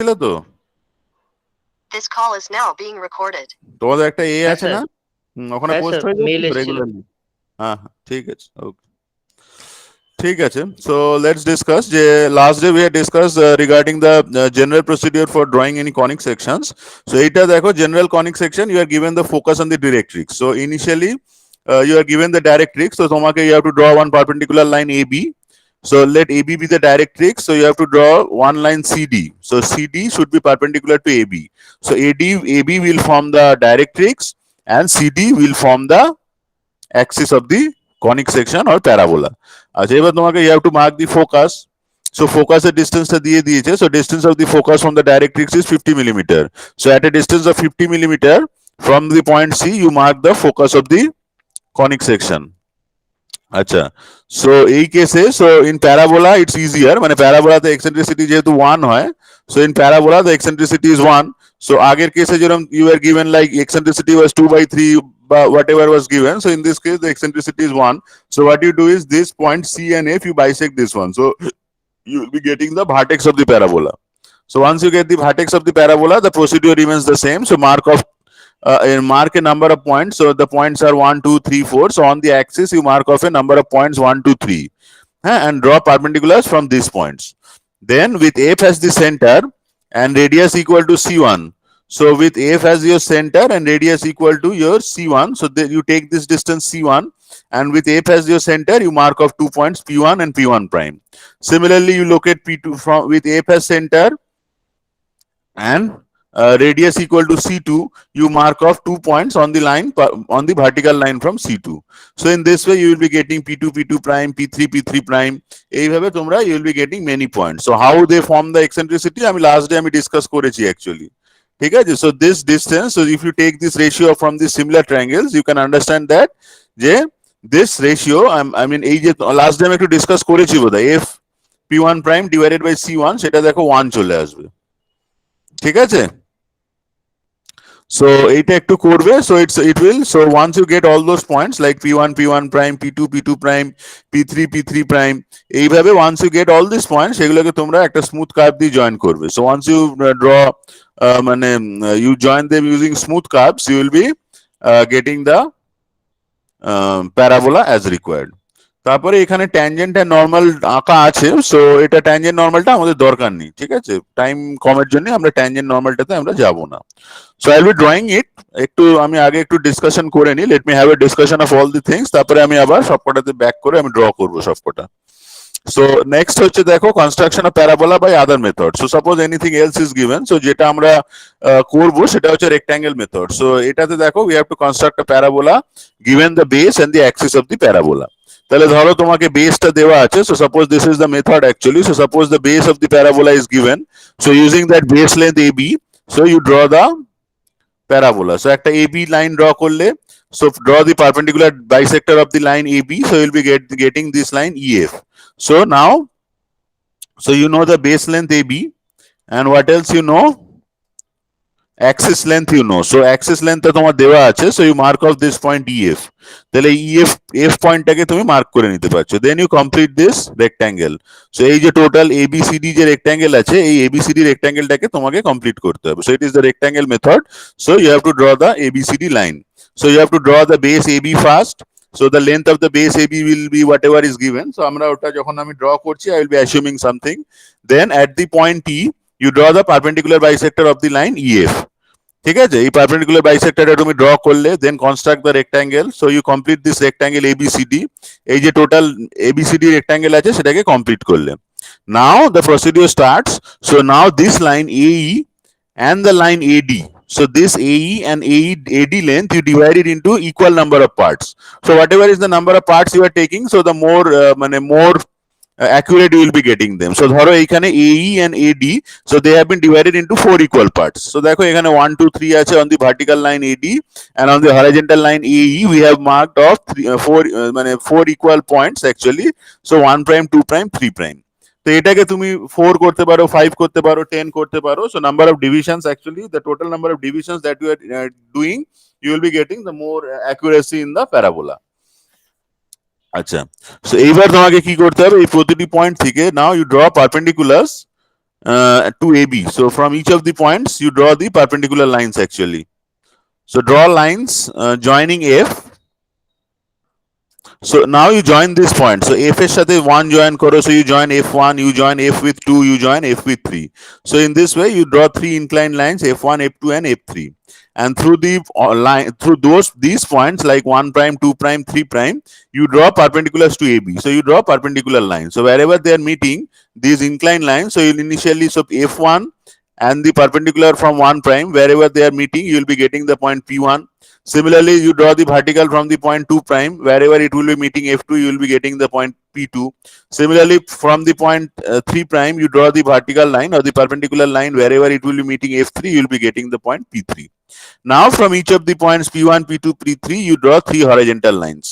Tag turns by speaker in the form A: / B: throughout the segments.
A: ছিল তো
B: This call is now being recorded.
A: তোমাদের একটা এ
C: হ্যাঁ
A: আছে
C: স্যার,
A: না ওখানে
C: হ্যাঁ
A: পোস্ট
C: স্যার,
A: হয়ে যাচ্ছে
C: মেল
A: তো
C: এসেছিল।
A: রেগুলারলি হ্যাঁ হ্যাঁ ঠিক আছে ওকে ঠিক আছে so let's discuss যে last day we had discussed regarding the general procedure for drawing any conic sections so এইটা দেখো general conic section you are given the focus on the directrix so initially you are given the directrix so তোমাকে you have to draw one perpendicular line AB so let AB be the directrix so you have to draw one line CD so CD should be perpendicular to AB so AB will form the directrix and CD will form the axis of the conic section or parabola আচ্ছা এবার তোমাকে you have to mark the focus so focus এর ডিসটেন্সটা দিয়ে দিয়েছে so distance of the focus from the directrix is 50 millimeter so at a distance of 50 millimeter from the point C you mark the focus of the conic section আচ্ছা so এই কেসে so in parabola it's easier মানে প্যারাবোলাতে eccentricity যেহেতু 1 হয় so in parabola the eccentricity is 1 so আগের কেসে যেরকম you were given like eccentricity was 2/3 but whatever was given so in this case the eccentricity is 1 so what you do is this point C and F you bisect this one so you will be getting the vertex of the parabola so once you get the vertex of the parabola the procedure remains the same so mark a number of points so the points are 1 2 3 4 so on the axis you mark off a number of points 1 2 3 and draw perpendiculars from these points then with F as the center and radius equal to C1 so with F as your center and radius equal to your C1 so you take this distance C1 and with F as your center you mark off 2 points P1 and P1 prime similarly you locate P2 from with F as center and radius equal to C2 you mark off 2 points on the line on the vertical line from C2 so in this way you will be getting P2 P2 prime P3 P3 prime এইভাবে তোমরা you will be getting many points so how they form the eccentricity আমি last day আমি discuss করেছি actually ঠিক আছে so this distance so if you take this ratio from the similar triangles you can understand that যে this ratio I mean এই যে last day আমি একটু discuss করেছি বোধহয় F P1 prime divided by C1 সেটা দেখো 1 চলে আসবে ঠিক আছে so এটা একটু করবে so it will so once you get all those points like P1 P1 prime P2 P2 prime P3 P3 prime এইভাবে once you get all these points সেগুলোকে তোমরা একটা smooth curve দিয়ে join করবে so once you draw মানে you join them using smooth curves you will be getting the parabola as required তারপরে এখানে tangent আর normal আঁকা আছে সো এটা ট্যানজেন্ট নরমালটা আমাদের দরকার নেই ঠিক আছে টাইম কমের জন্য আমরা ট্যানজেন্ট নরমালটাতে আমরা যাব না so I will be drawing it একটু আমি আগে একটু ডিসকাশন করে নি let me have a discussion of all the things তারপরে আমি আবার সবকটাতে ব্যাক করে আমি ড্র করব সবকটা সো নেক্সট হচ্ছে দেখো construction of parabola by other method so suppose anything else is given so যেটা আমরা করব সেটা হচ্ছে রেক্ট্যাঙ্গেল মেথড সো এটাতে দেখো we have to construct a parabola given the base and the axis of the parabola তাহলে ধরো তোমাকে বেসটা দেওয়া আছে so suppose this is the method actually so suppose the base of the parabola is given so using that base length AB so you draw the parabola so একটা AB line draw করলে so draw the perpendicular bisector of the line AB so you'll be getting this line EF so now so you know the base length AB and what else you know axis length you know so axis length টা তোমার দেওয়া আছে so you mark off this point EF তাহলে F পয়েন্টটাকে তুমি mark করে নিতে পারছো then you complete this rectangle so এই যে টোটাল ABCD যে রেক্ট্যাঙ্গেল আছে এই ABCD রেক্ট্যাঙ্গেলটাকে তোমাকে কমপ্লিট করতে হবে so it is the rectangle method so you have to draw the ABCD line so you have to draw the base AB first so the length of the base AB will be whatever is given so আমরা ওটা যখন আমি draw করছি I will be assuming something then at the point E you draw the perpendicular bisector of the line EF ঠিক আছে এই perpendicular বাইসেক্টরটা তুমি draw করলে then construct the rectangle so you complete this rectangle ABCD এই যে total ABCD rectangle আছে সেটাকে complete করলে now the procedure starts so now this line AE and the line AD so this AE and AD length you divide it into equal number of parts so whatever is the number of parts you are taking so the more more accurate you will be getting them so ধরো এইখানে AE and AD so they have been divided into 4 equal parts so দেখো এখানে 1 2 3 আছে on the vertical line AD and on the horizontal line AE we have marked off 4 equal points actually so 1 prime 2 prime 3 prime তো এটাকে তুমি 4 করতে পারো 5 করতে পারো 10 করতে পারো so number of divisions actually the total number of divisions that you are doing you will be getting the more accuracy in the parabola আচ্ছা সো এইবার তোমাকে কি করতে হবে এই প্রতিটি পয়েন্ট থেকে now you draw perpendiculars to AB. So from each of the points, you draw the perpendicular lines actually. So draw lines joining F. So now you join this point. So F এর সাথে 1 join করো. So you join F1, you join F with 2, you join F with 3. So in this way, you draw three inclined lines F1, F2, and F3. And through the line, through these points like 1 prime, 2 prime, 3 prime, you draw perpendiculars to AB. So you draw perpendicular lines. So wherever they are meeting these inclined lines, so you'll initially so F1 and the perpendicular from 1 prime, wherever they are meeting, you will be getting the point P1. Similarly, you draw the vertical from the point 2 prime, wherever it will be meeting F2, you will be getting the point P2. Similarly, from the point 3 prime, you draw the vertical line or the perpendicular line, wherever it will be meeting F3, you will be getting the point P3. Now, from each of the points P1, P2, P3, you draw three horizontal lines.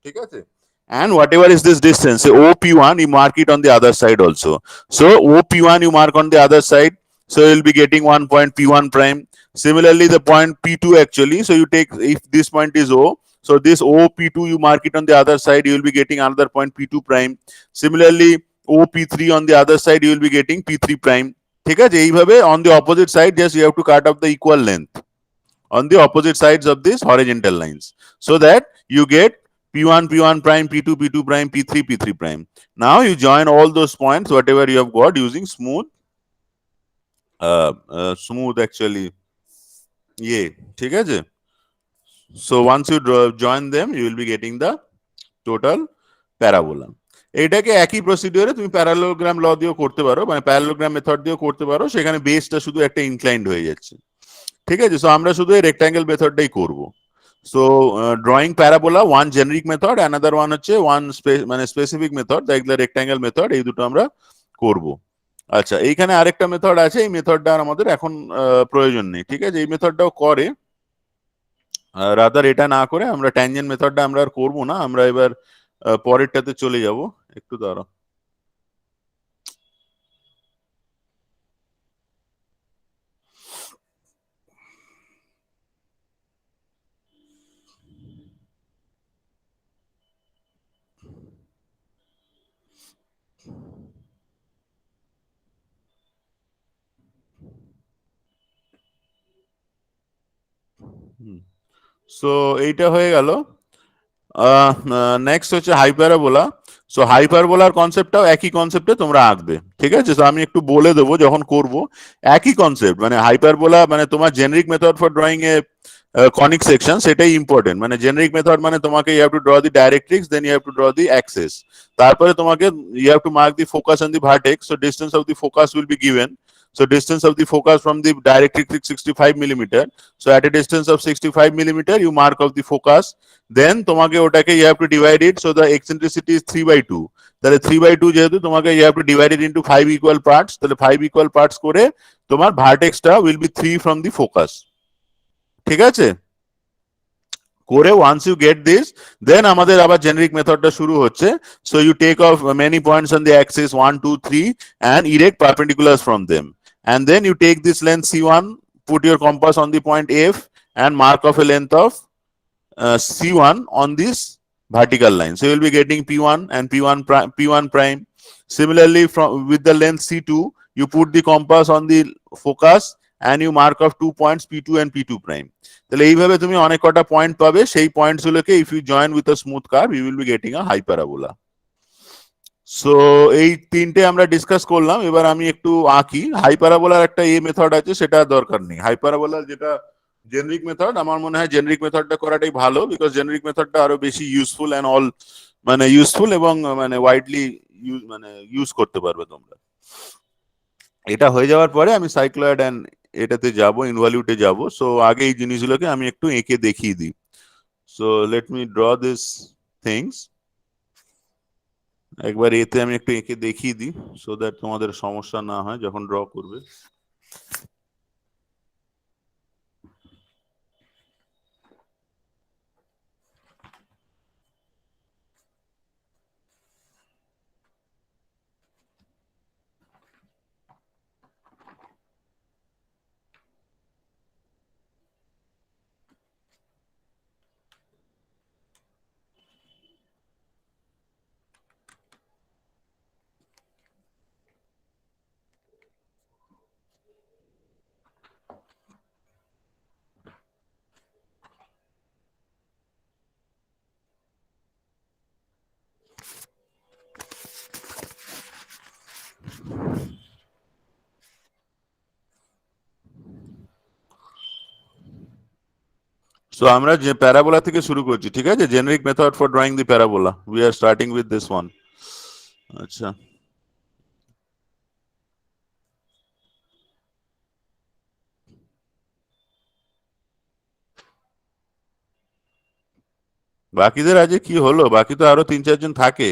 A: Okay? And whatever is this distance, say OP1, you mark it on the other side also. So OP1, you mark on the other side. So you'll be getting one point P1 prime. Similarly, the point P2 actually. So you take, if this point is O, so this OP2, you mark it on the other side, you will be getting another point P2 prime. Similarly, OP3 on the other side, you will be getting P3 prime. ঠিক আছে, এইভাবে on the opposite side, just you have to cut off the equal length on the opposite sides of these horizontal lines, so that you get P1, P1 prime, P2, P2 prime, P3, P3 prime. Now you join all those points, whatever you have got, using smooth actually. Yeah, ঠিক আছে? So once you join them, you will be getting the total parabola. এটাকে একই প্রসিডিওরে তুমি parallelogram ল দিয়েও করতে পারো, মানে parallelogram method দিয়েও করতে পারো, সেখানে বেসটা শুধু একটা ইনক্লাইন্ড হয়ে যাচ্ছে। ঠিক আছে, সো আমরা শুধু এই রেক্টাঙ্গেল মেথডটাই করব। So drawing parabola one generic method, another one হচ্ছে ওয়ান মানে specific method, like the rectangle method, এই দুটো আমরা করব। আচ্ছা, এইখানে আরেকটা মেথড আছে, এই মেথডটা আমাদের এখন প্রয়োজন নেই। ঠিক আছে, এই মেথডটাও করে, রাদার এটা না করে আমরা ট্যানজেন্ট মেথডটা আমরা আর করবো না, আমরা এবার পরেরটাতে চলে যাব। একটু দাঁড়াও। সো এইটা হয়ে গেল। নেক্সট হচ্ছে হাইপারাবোলা। সো হাইপারবোলার কনসেপ্টটাও একই কনসেপ্টে তোমরা আঁকবে। ঠিক আছে, তো আমি একটু বলে দেবো যখন করব। একই কনসেপ্ট, মানে হাইপারবোলা মানে তোমার generic method for drawing a conic section, সেটাই ইম্পর্টেন্ট। মানে জেনারিক মেথড মানে তোমাকে you have to draw the directrix, then you have to draw the axis, তারপরে তোমাকে you have to mark the focus on the vertex. So distance of the focus will be given. So distance of the focus from the directrix is 65 millimeter. So at a distance of 65 millimeter, you mark off the focus. Then তোমাকে ওটাকে you have to divide it. So the eccentricity is 3/2. তাহলে 3/2 যেহেতু তোমাকে you have to divide it into 5 equal parts. তাহলে 5 equal parts করে তোমার ভার্টেক্সটা will be 3 from the focus. ঠিক আছে, করে once you get this, then আমাদের আবার জেনারিক মেথডটা শুরু হচ্ছে। So you take off many points on the axis 1, 2, 3 and erect perpendiculars from them, and then you take this length C1, put your compass on the point F and mark off a length of C1 on this vertical line. So you will be getting P1 and P1 prime. Similarly, from with the length C2, you put the compass on the focus and you mark off 2 points P2 and P2 prime. তাহলে এইভাবে তুমি অনেক কটা point পাবে, সেই points গুলোকে if you join with a smooth curve, you will be getting a hyperbola. So এই তিনটে আমরা ডিসকাস করলাম। এবার আমি একটু আঁকি। হাইপারাবোলার একটা মেথড আছে, সেটা দরকার নেই। হাইপারাবোলার যেটা জেনারিক মেথড, আমার মনে হয় জেনারিক মেথডটা করাটাই ভালো, বিকজ জেনারিক মেথডটা আরো বেশি ইউজফুল এন্ড অল, মানে ইউজফুল এবং মানে ওয়াইডলি মানে ইউজ করতে পারবে তোমরা। এটা হয়ে যাওয়ার পরে আমি সাইক্লয়েড এন্ড এটাতে যাব, ইনভলিউটে যাব। সো আগে এই জিনিসগুলোকে আমি একটু এঁকে দেখিয়ে দিই। So let me draw this things. একবার এতে আমি একটু এঁকে দেখিয়ে দিই, সো দ্যাট তোমাদের সমস্যা না হয় যখন ড্র করবে। সো আমরা যে প্যারাবোলা থেকে শুরু করছি, ঠিক আছে? Generic method for drawing the parabola, we are starting with this one. আচ্ছা, বাকিদের আজকে কি হলো? বাকি তো আরো 3-4 জন থাকে।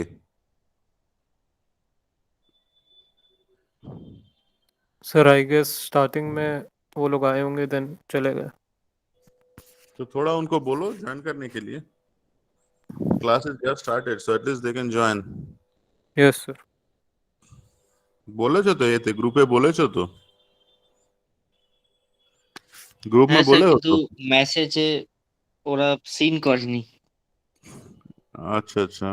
C: सर आई गेस स्टार्टिंग में वो लोग आए होंगे देन चले गए।
A: तो थोड़ा उनको बोलो ज्वाइन करने के लिए। Class is just started, so at least they can join.
C: Yes sir.
A: বলেছো তো, এতে গ্রুপে বলেছো তো? গ্রুপ में
D: হ্যাঁ স্যার,
A: बोले हो
D: কিন্তু
A: तो?
D: মেসেজে ওরা সিন করেনি।
A: আচ্ছা আচ্ছা,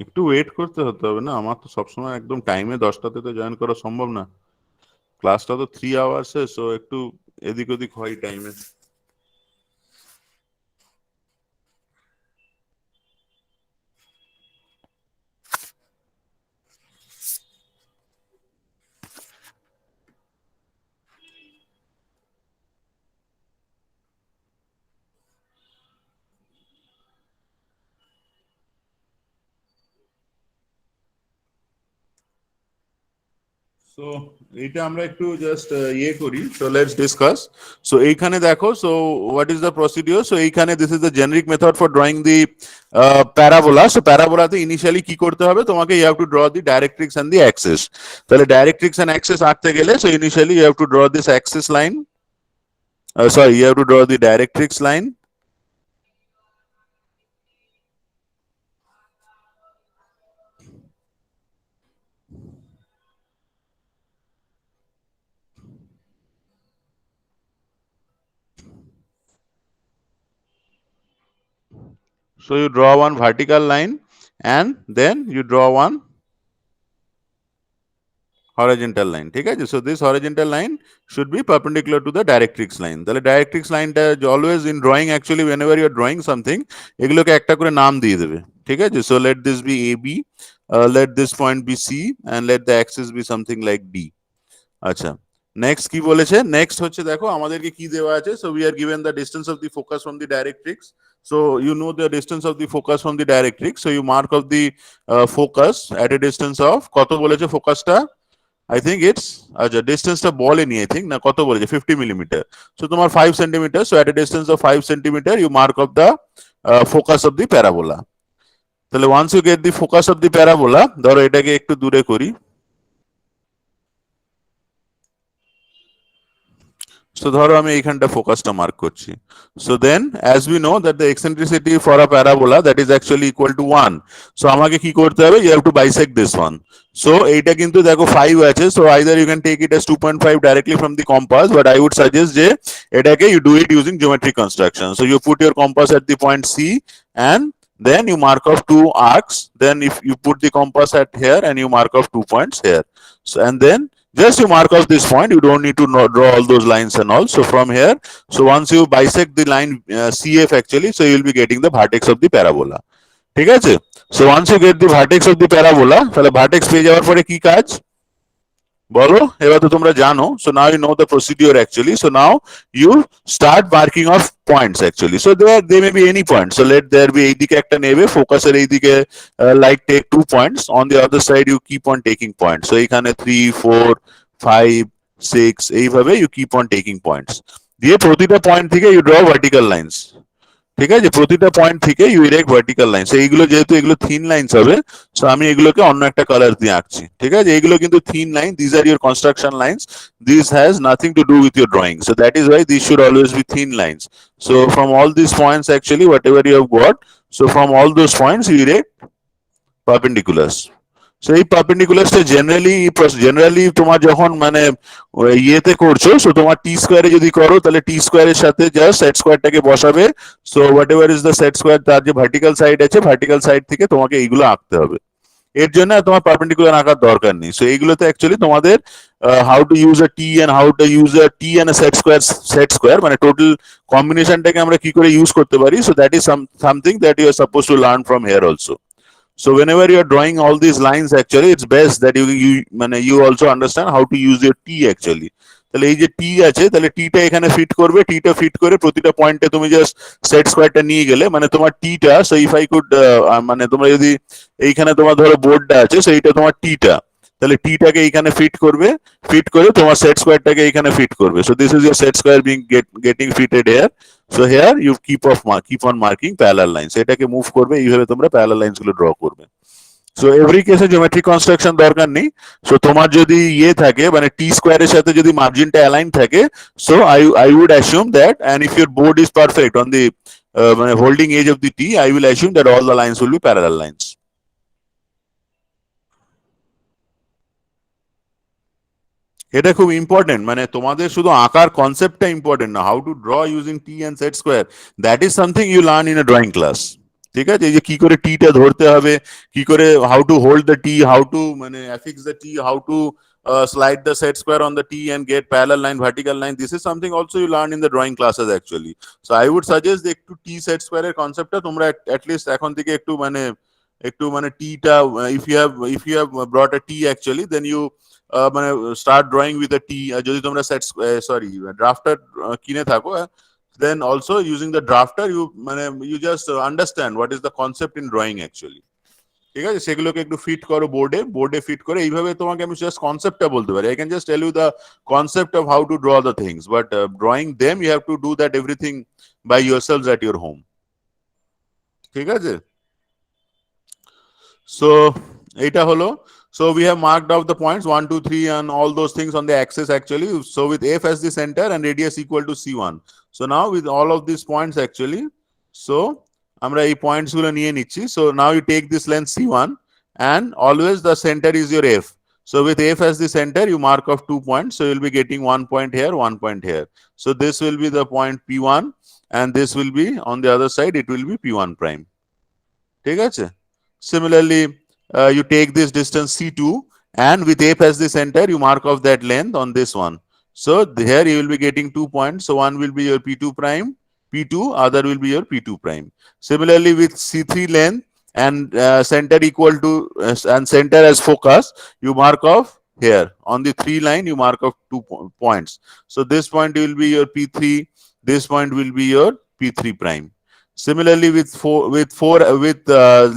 A: একটু ওয়েট করতে হতে হবে না? আমার তো সবসময় একদম টাইমে 10টাতে তো জয়েন করা সম্ভব না। ক্লাসটা তো 3 আওয়ার্সে, সো একটু এদিক ওদিক হয় টাইমে। সো এইটা আমরা একটু জাস্ট ইয়ে করি। So let's discuss. সো এইখানে দেখো, so what is the procedure? So এইখানে this is the generic method for drawing the parabola. So প্যারাবোলাতে ইনিশিয়ালি কি করতে হবে তোমাকে? You have to draw the directrix and the axis. তাহলে ডাইরেক্ট্রিক্স এন্ড অ্যাক্সিস আঁকতে গেলে, so initially you have to draw this axis line, sorry, you have to draw the directrix line. So you draw one vertical line and then you draw one horizontal line, ঠিক আছে? So this horizontal line should be perpendicular to the directrix line. তাহলে directrix line টা always in drawing, actually whenever you are drawing something, এগুলোকে একটা করে নাম দিয়ে দেবে, ঠিক আছে? So let this be AB, let this point be C, and let the axis be something like D. আচ্ছা, নেক্সট কি বলেছে? নেক্সট হচ্ছে দেখো আমাদেরকে কি দেওয়া আছে। So we are given the distance of the focus from the directrix. So you know the distance of the focus from the directrix, so you mark of the focus at a distance of, কত বলেছে ফোকাসটা? I think it's আচ্ছা ডিস্টেন্সটা বলেনি, I think, না কত বলেছে? 50 millimetre. So তোমার 5 centimetre, so at a distance of 5 centimetre you mark of the focus of the parabola. তাহলে once you get the focus of the parabola, ধরো এটাকে একটু দূরে করি। So ধরো আমি এইখানটা ফোকাসটা মার্ক করছি। So then as we know that the eccentricity for a parabola that is actually equal to 1. So আমাকে কি করতে হবে? You have to bisect this one. So এইটা কিন্তু দেখো 5 আছে, so either you can take it as 2.5 directly from the compass, but I would suggest যে এটাকে you do it using geometric construction. So you put your compass at the point C and then you mark off 2 arcs. Then if you put the compass at here and you mark off 2 points here. So and then just you mark off this point, you don't need to draw all those lines and all. So from here, so once you bisect the line CF actually, so you will be getting the vertex of the parabola. ঠিক আছে? So once you get the vertex of the parabola, তাহলে vertex পেয়ে যাওয়ার পরে কি কাজ বলো? এবার তো তোমরা জানো। So now you know the procedure actually. So now you start marking off points actually. So there may be any point. So let there be এইদিকে একটা নেবে, ফোকাসের এইদিকে like take 2 points. On the other side you keep on taking points. So এখানে 3, 4, 5, 6 এইভাবে you keep on taking points. দিয়ে প্রতিটা point থেকে you draw vertical lines. ঠিক আছে? প্রতিটা পয়েন্ট থেকে ইউ ইরেক্ট ভার্টিক্যাল লাইন। এইগুলো যেহেতু এগুলো থিন লাইনস হবে, সো আমি এগুলোকে অন্য একটা কালার দিয়ে আঁকছি, ঠিক আছে? এগুলো কিন্তু thin line, this are your construction lines, this has nothing to do with your drawing, so that is why this should always be thin lines. So from all this points actually whatever you have got, so from all those points you erect perpendiculars. So এই পারপেন্ডিকুলারসটা generally তোমার যখন মানে ইয়েতে করছো, so তোমার টি স্কোয়ারে যদি করো তাহলে টি স্কোয়ারের সাথে জাস্ট সেট স্কোয়ারটাকে বসাবে। So whatever is the set square, তার যে ভার্টিক্যাল সাইড আছে, ভার্টিক্যাল সাইড থেকে তোমাকে এইগুলো আঁকতে হবে। এর জন্য তোমার পারপেন্ডিকুলার আঁকার দরকার নেই। সো এইগুলোতে অ্যাকচুয়ালি তোমাদের how to use a T and how to use a T and set square মানে টোটাল কম্বিনেশনটাকে আমরা কি করে ইউজ করতে পারি, so that is something that you are suppose to learn from here also. So whenever you are drawing all these lines, actually it's best that you also understand how to use your T actually. তাহলে এই যে টি আছে, তাহলে টিটা এখানে fit করবে, টিটা fit করে প্রতিটা পয়েন্টে তুমি জাস্ট সেট স্কোয়ারটা নিয়ে গেলে, মানে তোমার টিটা, সো ইফ আই কুড, মানে তোমরা যদি এইখানে তোমার ধরো বোর্ডটা আছে, সো এইটা তোমার টিটা, তাহলে টিটাকে এইখানে ফিট করবে, ফিট করে তোমার সেট স্কোয়ারটাকে এইখানে ফিট করবে। So this is your set square being getting fitted here. So here you keep on marking parallel lines, এটাকে মুভ করবে, এইভাবে তোমরা প্যারালাল লাইনস গুলো ড্র করবে। সো এভরি কেসে জিওমেট্রিক কনস্ট্রাকশন দরকার নেই। সো তোমার যদি ইয়ে থাকে, মানে টি স্কোয়ারের সাথে যদি মার্জিনটা অ্যালাইন থাকে, so I would assume that, and if your board is perfect on the মানে holding edge of the T, I will assume that all the lines will be parallel lines. এটা খুব ইম্পর্টেন্ট, মানে তোমাদের শুধু আঁকার কনসেপ্টটা important না, how to draw using T and set square, that is something you learn in a drawing class. ঠিক আছে, এই যে কি করে টিটা ধরতে হবে, কি করে how to hold the T, how to মানে affix the T, how to slide the set square on the T and get parallel line, vertical line. This is something also you learn in the drawing classes actually. So I would suggest যে একটু T set square এর কনসেপ্টটা তোমরা at least এখন থেকে একটু মানে T টা, if you have brought a T actually, then you মানে start drawing with a T। যদি তোমরা সেট ড্রাফটার কিনে থাকো, then also using the drafter you just understand what is the concept in drawing actually। ঠিক আছে, সেগুলোকে একটু fit করো বোর্ডে ফিট করে, এইভাবে তোমাকে আমি জাস্ট কনসেপ্টটা বলতে পারি। I can just tell you the concept of how to draw the things, but drawing them you have to do that everything by yourselves at your home. ঠিক আছে, সো এইটা হলো। So we have marked out the points 1, 2, 3 and all those things on the axis actually. So with F as the center and radius equal to C1. So now with all of these points actually, so আমরা এই points গুলো নিয়ে নিচ্ছি। So now you take this length C1 and always the center is your F. So with F as the center, you mark off 2 points. So you'll be getting 1 point here, 1 point here. So this will be the point P1 and this will be on the other side, it will be P1 prime. ঠিক আছে, similarly you take this distance C2 and with F as the center, you mark off that length on this one. So here you will be getting 2 points. So one will be your P2 prime, P2, other will be your P2 prime. Similarly with C3 length and center equal to and center as focus, you mark off here on the 3 line, you mark off 2 points. So this point will be your P3, this point will be your P3 prime. Similarly with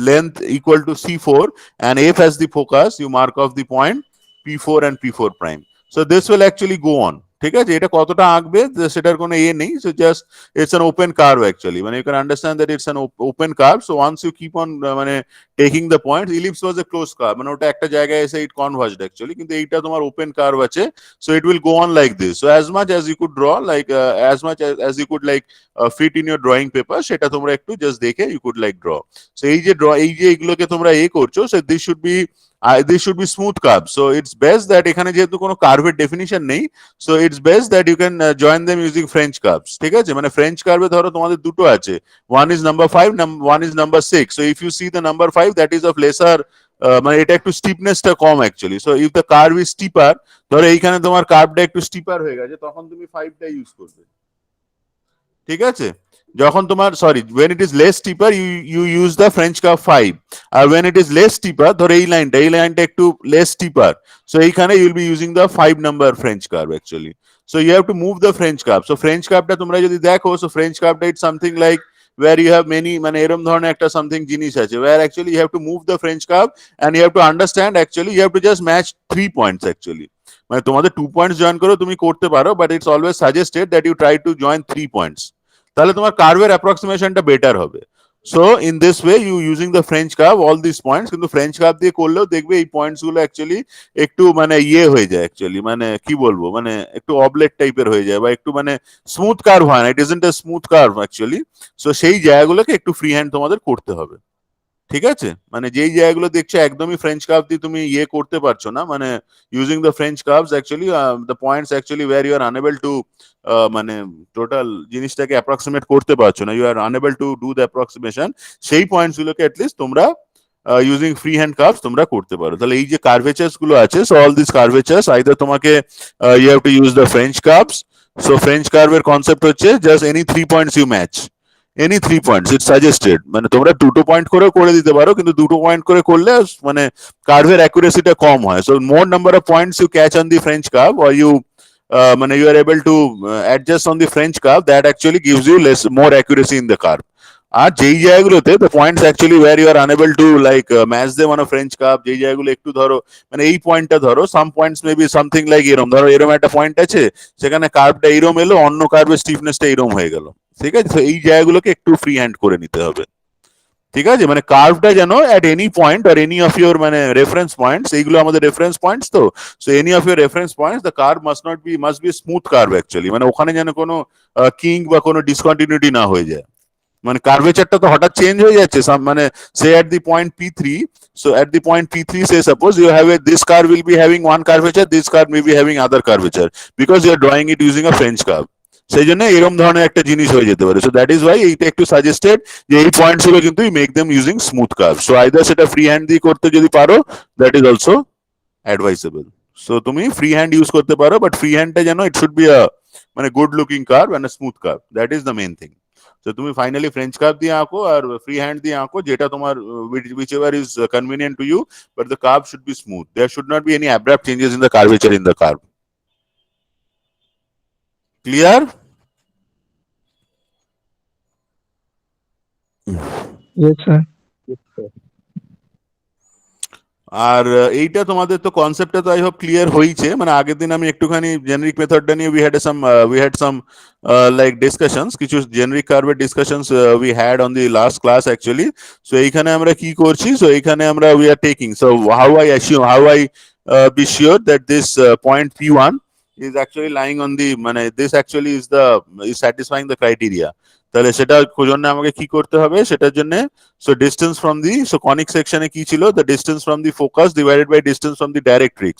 A: length equal to C4 and F as the focus, you mark off the point P4 and P4 prime. So this will actually go on। ঠিক আছে, এটা কতটা আঁকবে সেটার কোনো এ নেই। So just it's an open curve actually, মানে you can understand that it's an open curve. So once you keep on মানে taking the points, ellipse was a closed curve, মানে ওটা একটা জায়গায় এসে it converged actually, কিন্তু এইটা তোমার open curve আছে। So it will go on like this. So as much as you could draw, like as much as you could like fit in your drawing paper, সেটা তোমরা একটু just দেখে you could like draw। So এই যে এইগুলোকে তোমরা করছো, so this should be smooth curve. So it's best that এখানে যেহেতু কোনো কার্ভের ডেফিনিশন নেই, so it's best that you can join them using French curves। ঠিক আছে, মানে ফ্রেঞ্চ কার্ভে ধরো তোমাদের দুটো আছে, one is number 5, one is number 6। So if you see the number 5, that is of lesser মানে এটা একটু স্টিপনেসটা কম actually. So if the curve is steeper, ধরো এইখানে তোমার কার্ভটা একটু স্টিপার হয়ে গেছে, তখন তুমি 5টা ইউজ করবে। ঠিক আছে, যখন তোমার when it is less steeper, you use the French curve 5, R when it is less steeper, ধরো এই লাইনটা একটু less steeper, so এইখানে you will be using the 5 number French curve actually। So you have to move the French curve। So French curveটা তোমরা যদি দেখো, so French curveটা it's something like where you have many মানে এরকম ধরনের একটা something জিনিস আছে, where actually you have to move the French curve and you have to understand actually you have to just match 3 points actually। মানে তোমাদের 2 points join করে তুমি করতে পারো, but it's always suggested that you try to join 3 points, তাহলে তোমার কার্ভের অ্যাপ্রক্সিমেশনটা বেটার হবে। So in this way you using the French curve all this points, কিন্তু ফ্রেঞ্চ কার্ভ দিয়ে করলেও দেখবে এই পয়েন্টস গুলো অ্যাকচুয়ালি একটু মানে হয়ে যায় অ্যাকচুয়ালি, মানে কি বলবো, মানে একটু অবলেট টাইপের হয়ে যায় বা একটু মানে স্মুথ কার্ভ হয় না, it isn't a smooth curve actually. So সেই জায়গাগুলোকে একটু ফ্রি হ্যান্ড তোমাদের করতে হবে। ঠিক আছে, মানে যেই জায়গাগুলো দেখছো একদমই ফ্রেঞ্চ কার্ভ দিয়ে তুমি করতে পারছো না, মানে using the French curves actually the points actually where you are unable to মানে টোটাল জিনিসটাকে অ্যাপ্রক্সিমেট করতে পারছো না, you are unable to do the approximation, সেই পয়েন্টস গুলোকে অ্যাটলিস্ট তোমরা ইউজিং ফ্রি হ্যান্ড কার্ভস তোমরা করতে পারো। তাহলে এই যে কার্ভেচার্স গুলো আছে, so all this curvatures either তোমাকে you have to use the French curves. So French কার্ভের কনসেপ্ট হচ্ছে just any 3 points you match, any 3 points it's suggested, মানে তোমরা দুটো পয়েন্ট করে করে দিতে পারো, কিন্তু দুটো পয়েন্ট করে করলে মানে কার্ভের অ্যাকুরেসিটা কম হয়। So more number of points you catch on the French curve or you মানে you are able to adjust on the French curve, that actually gives you less more accuracy in the curve. আর যেই জায়গাগুলোতে the points actually where you are unable to like match them on a French curve, যেই জায়গাগুলো একটু ধরো মানে এই পয়েন্টটা ধরো, some points may be something like এরম, ধরো এরম একটা পয়েন্ট আছে, সেখানে কার্ভটা এরম এলো, অন্য কার্ভের স্টিফনেসটা এরম হয়ে গেল, ঠিক আছে? তো এই জায়গাগুলোকে একটু ফ্রি হ্যান্ড করে নিতে হবে, ঠিক আছে? মানে কার্ভটা যেন at any point or any of your মানে রেফারেন্স পয়েন্টস, এইগুলো আমাদের রেফারেন্স পয়েন্টস, তো so any of your reference points the curve must be smooth curve actually, মানে ওখানে যেন কোনো কিং বা কোনো ডিসকন্টিনিউটি না হয়ে যায়, মানে কার্ভেচারটা তো হঠাৎ চেঞ্জ হয়ে যাচ্ছে মানে সে at the point P3, so at the point P3 say suppose you have this curve will be having one curvature, this curve may be having other curvature because you are drawing it using a French curve, সেই জন্য এরকম ধরনের একটা জিনিস হয়ে যেতে পারে। So that is Y এইটা একটু সাজেস্টেড যে এই পয়েন্টস গুলো কিন্তু make them using smooth curve. So either সেটা ফ্রি হ্যান্ড দিয়ে করতে যদি পারো, দ্যাট ইজ অলসো অ্যাডভাইসেবল। সো তুমি ফ্রি হ্যান্ড ইউজ করতে পারো, বাট ফ্রি হ্যান্ডটা যেন ইট শুড বি আ মানে good looking curve and smooth curve, that is the main thing. তো তুমি ফাইনালি ফ্রেঞ্চ কার্ভ দিয়ে আঁকো আর ফ্রি হ্যান্ড দিয়ে আঁকো, যেটা তোমার which ever is convenient to you, but the curve should be smooth. There should not be any abrupt changes in the curvature in the curve. Clear?
E: Yes, sir.
A: আর এইটা তোমাদের তো কনসেপ্টটা তো আই হোপ ক্লিয়ার হয়েছে। মানে আগের দিন আমি একটুখানি জেনারিক মেথডটা নিয়ে we had some like discussions, কিছু জেনারিক কার্ভের discussions we had on the last class actually. So এইখানে আমরা কি করছি, সো এইখানে আমরা we are taking, so how I be sure that this point P1 is actually lying on the মানে this actually is satisfying the criteria, তাহলে সেটা জন্য আমাকে কি করতে হবে সেটার জন্য, so distance from the, so conic section এ কি ছিল, the distance from the focus divided by distance from the directrix.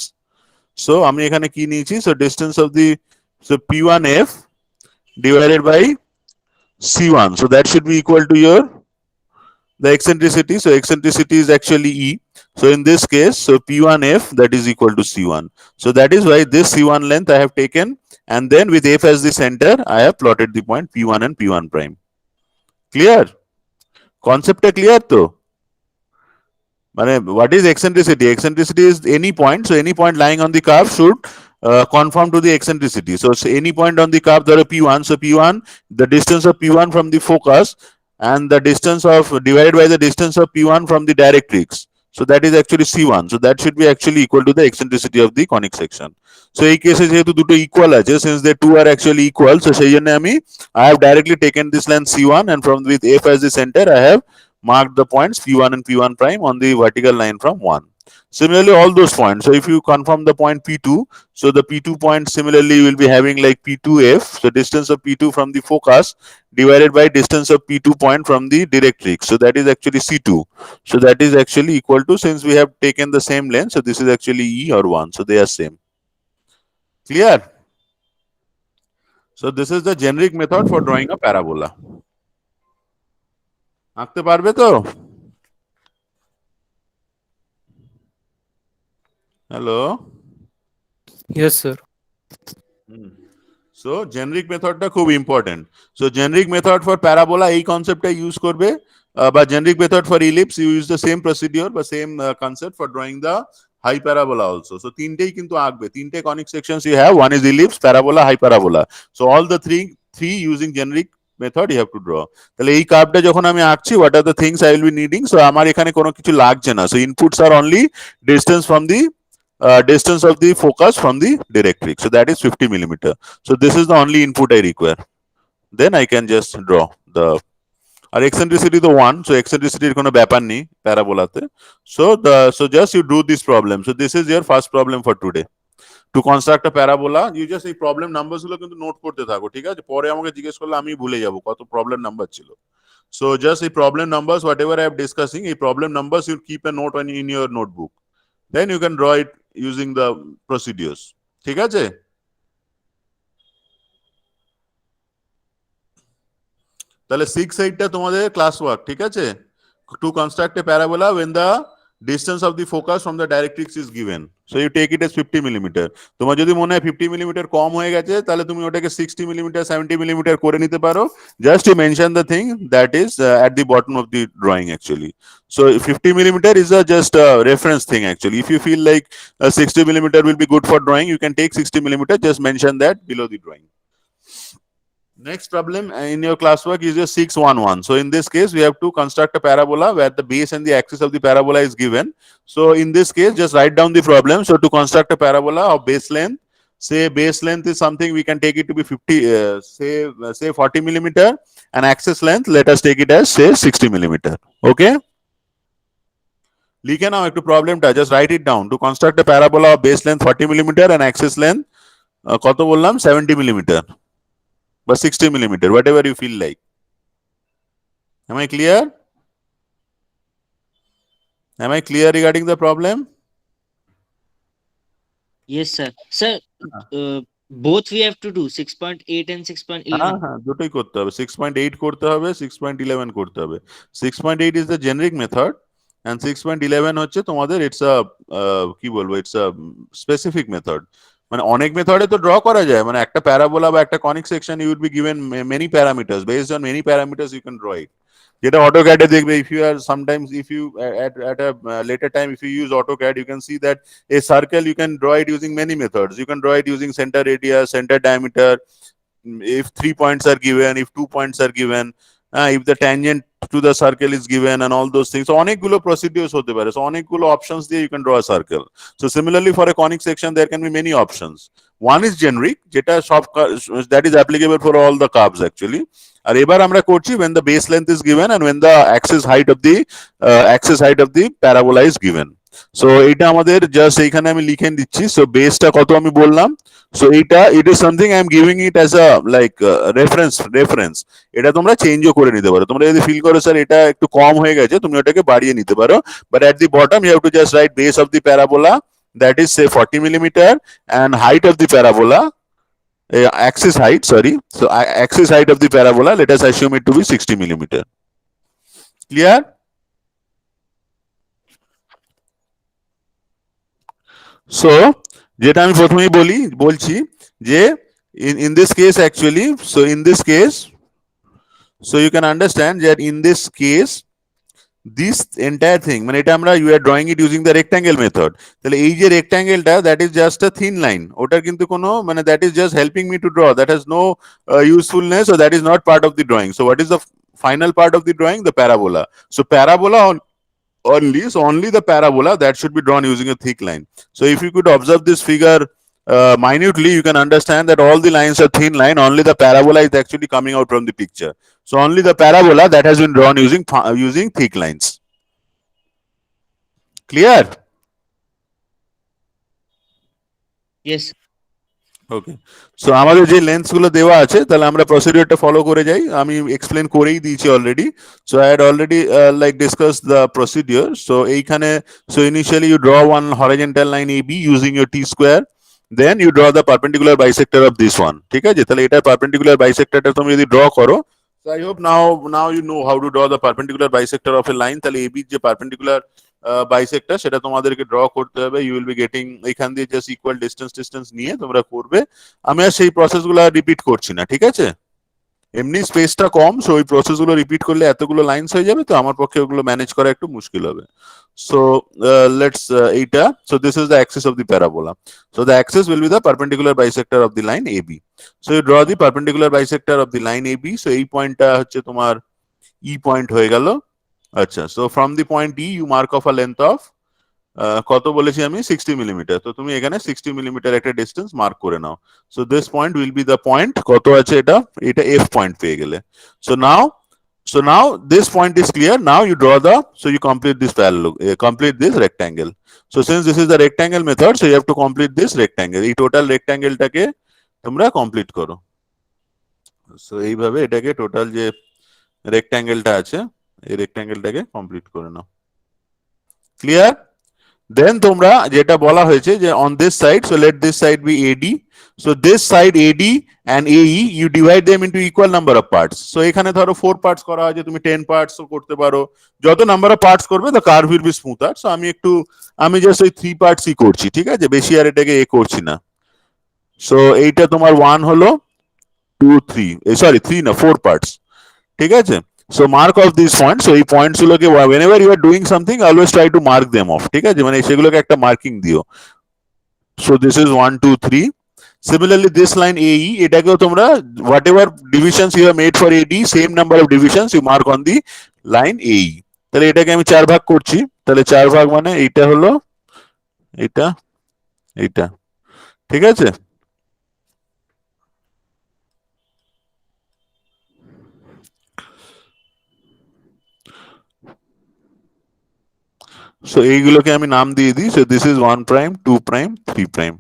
A: So আমি এখানে কি নিয়েছি, so distance of the, so P1F divided by C1, so that should be equal to your the eccentricity, so eccentricity is actually E, so in this case, so P1F that is equal to C1, so that is why this C1 length I have taken, and then with F as the center I have plotted the point P1 and P1 prime. Clear? Concept clear to? মানে what is eccentricity? Eccentricity is any point, so any point lying on the curve should conform to the eccentricity. So any point on the curve, there are P1, so P1, the distance of P1 from the focus and the distance of divided by the distance of P1 from the directrix, so that is actually C1, so that should be actually equal to the eccentricity of the conic section. So এই কেসে যেহেতু দুটো equal আছে, since the two are actually equal, so সেই জন্য আমি I have directly taken this length C1 and from with F as the center I have marked the points P1 and P1 prime on the vertical line from 1. Similarly, all those points, so if you confirm the point P2, so the P2 point similarly will be having like P2F, so distance of P2 from the focus divided by distance of P2 point from the directrix, so that is actually C2, so that is actually equal to, since we have taken the same length, so this is actually E or 1, so they are same. Clear? So this is the generic method for drawing a parabola. আঁকতে পারবে তো? Hello,
C: yes sir.
A: So generic মেথডটা খুব important. So generic method for parabola এই কনসেপ্টটা use করবে, বা generic method for ellipse you use the same procedure বা same concept for drawing the hyperbola also. So তিনটেই কিন্তু আঁকবে, তিনটে conic sections you have, one is ellipse, parabola, hyperbola. So all the three using generic method you have to draw. তাহলে এই কার্ভটা যখন আমি আঁকছি, what are the things I will be needing, so আমার এখানে কোনো কিছু লাগছে না। So inputs are only distance from the distance of the focus from the directrix, so that is 50 millimeter. So this is the only input I require, then I can just draw the, আর eccentricity তো 1, so eccentricity এর কোনো ব্যাপার নেই প্যারাবোলাতে। so just you do this problem, so this is your first problem for today, to construct a parabola. You just এই problem numbers গুলো কিন্তু নোট করতে থাকো, ঠিক আছে? পরে আমাকে জিজ্ঞেস করলে আমি ভুলে যাব কত প্রবলেম নাম্বার ছিল। so just এই problem numbers whatever I am discussing, এই problem numbers you keep a note in your notebook, then you can draw it using the procedures, ঠিক আছে? তাহলে 6-8টা তোমাদের ক্লাস ওয়ার্ক, ঠিক আছে? Two construct A parabola when the distance of the focus from the directrix is given, so you take it as 50 millimeter. তোমার যদি মনে হয় 50 millimeter কম হয়ে গেছে তাহলে তুমি ওটাকে 60 millimeter 70 millimeter করে নিতে পারো, just to mention the thing that is at the bottom of the drawing actually. So 50 millimeter is a just a reference thing actually. If you feel like 60 millimeter will be good for drawing, you can take 60 millimeter, just mention that below the drawing. Next problem in your classwork is your 611. So in this case, we have to construct a parabola where the base and the axis of the parabola is given. So in this case, just write down the problem. So to construct a parabola of base length, say base length is something we can take it to be 50, say 40 millimeter, and axis length, let us take it as say 60 millimeter. Okay. লিখে নাও একটু প্রবলেমটা, just write it down. To construct a parabola of base length 40 millimeter and axis length কত বললাম 70 millimeter. But 60 millimeter, whatever you feel like. Am I clear? Am I clear regarding the problem?
D: Yes, sir. Sir, both we have to do 6.8 and 6.11.
A: হ্যাঁ, দুটোই করতে হবে, 6.8 করতে হবে, 6.11 করতে হবে। 6.8 is the generic method and 6.11 হচ্ছে তোমাদের it's a কি বলবো, it's a specific method. মানে অনেক মেথডে তো ড্র করা যায়, মানে একটা প্যারাবোলা বা একটা conic section you will be given many parameters, based on many parameters you can draw it. যেটা অটোক্যাডে দেখবে, if you are sometimes, if you at a later time if you use AutoCAD, you can see that a circle you can draw it using many methods. You can draw it using center radius, center diameter, if 3 points are given, if 2 points are given, if the tangent to the circle is given, and all those things. So অনেকগুলো procedures হতে পারে, so অনেকগুলো options দিয়ে you can draw a circle. So similarly for a conic section there can be many options. One is generic, যেটা সব that is applicable for all the curves actually. আর এবার আমরা করছি when the base length is given and when the axis height of the parabola is given. So এটা আমাদের just এইখানে আমি লিখে দিচ্ছি। So বেসটা কত আমি বললাম, so এটা it is something I am giving it as a like reference. এটা তোমরা চেঞ্জও করে নিতে পারো, তোমরা যদি ফিল করো স্যার এটা একটু কম হয়ে গেছে তুমি ওটাকে বাড়িয়ে নিতে পারো, but at the bottom you have to just write base of the parabola, that is say 40 millimeter, and height of the parabola, axis height, sorry, so axis height of the parabola, let us assume it to be 60 millimeter. Clear? So যেটা আমি প্রথমেই বলছি যে in this case actually, so in this case, so you can understand that in this case this entire thing, মানে এটা আমরা you are drawing it using the rectangle method, তাহলে এই যে rectangle-টা that is just a thin line, ওটার কিন্তু কোনো মানে that is just helping me to draw, that has no usefulness, or that is not part of the drawing. So what is the final part of the drawing? The parabola. So parabola only, so only the parabola that should be drawn using a thick line. So if you could observe this figure minutely, you can understand that all the lines are thin line, only the parabola is actually coming out from the picture. So only the parabola that has been drawn using thick lines. Clear?
D: Yes.
A: Okay, so আমাদের যে লেন্থস গুলো দেওয়া আছে তাহলে আমরা প্রসিডিউরটা follow করে যাই, আমি এক্সপ্লেন করেই দিয়েছি already. So I had already like discuss the procedure. So এইখানে so initially you draw one horizontal line AB using your T square, then you draw the perpendicular bisector of this one. ঠিক আছে, তাহলে এটা perpendicular বাইসেক্টরটা তুমি যদি draw করো, so I hope now you know how to draw the perpendicular bisector of a line. তাহলে AB যে perpendicular bisector সেটা তোমাদেরকে ড্র করতে হবে, ইউ উইল বি গেটিং এখান দিয়ে জাস্ট ইকুয়াল ডিস্টেন্স নিয়ে তোমরা করবে। আমি আর সেই প্রসেসগুলো রিপিট করছি না, ঠিক আছে, এমনি স্পেসটা কম, সো ওই প্রসেসগুলো রিপিট করলে এতগুলো লাইন্স হয়ে যাবে, তো আমার পক্ষে ওগুলো ম্যানেজ করা একটু মুশকিল হবে। সো লেটস এইটা, so this is the axis of the parabola, so the axis will be the perpendicular bisector of the line AB. So you draw the perpendicular bisector of the line AB। So এই পয়েন্টটা হচ্ছে তোমার E point হয়ে গেল। আচ্ছা, so from the point E you mark off a length of কত বলেছি আমি 60 মিলিমিটার, তো তুমি এখানে 60 মিলিমিটার একটা ডিস্টেন্স মার্ক করে নাও। So this point will be the point, কত আছে এটা F পয়েন্ট পেয়ে গেলে। So now this point is clear. Now you draw so you complete this complete this rectangle. So since this is the rectangle method, so you have to complete this rectangle. এই total রেক্ট্যাঙ্গেলটাকে তোমরা complete করো। So এইভাবে এটাকে total যে রেক্ট্যাঙ্গেলটা আছে এই রেক্ট্যাঙ্গেলটাকে complete করে নাও। ক্লিয়ার? দেন তোমরা যেটা বলা হয়েছে যে on this side, so let this side be AD, so this side AD and AE you divide them into equal number of parts. So এখানে ধরো 4 পার্টস করা হয়, যে তুমি 10 পার্টস করতে পারো, যত নাম্বার অফ পার্টস করবে the curve will be smoother. So আমি জাস্ট ওই 3 পার্টসই করছি, ঠিক আছে, বেশি আর এটাকে করছি না। সো এইটা তোমার 1 হলো, 2 3, সরি 3 না 4 পার্টস, ঠিক আছে। So mark of this points, এই পয়েন্টস গুলোকে whenever you are doing something always try to mark them off, ঠিক আছে, মানে সেগুলোকে একটা মার্কিং দিও। So this is 1 2 3। Similarly, this line AE, এটাকেও তোমরা whatever divisions you have made for AD, same number of divisions you mark on the line AE. তাহলে এটাকে আমি 4 ভাগ করছি, তাহলে 4 ভাগ মানে এইটা হলো, এটা, এইটা, ঠিক আছে। সো এইগুলোকে আমি নাম দিয়ে দিই, so this is 1 prime 2 prime 3 prime,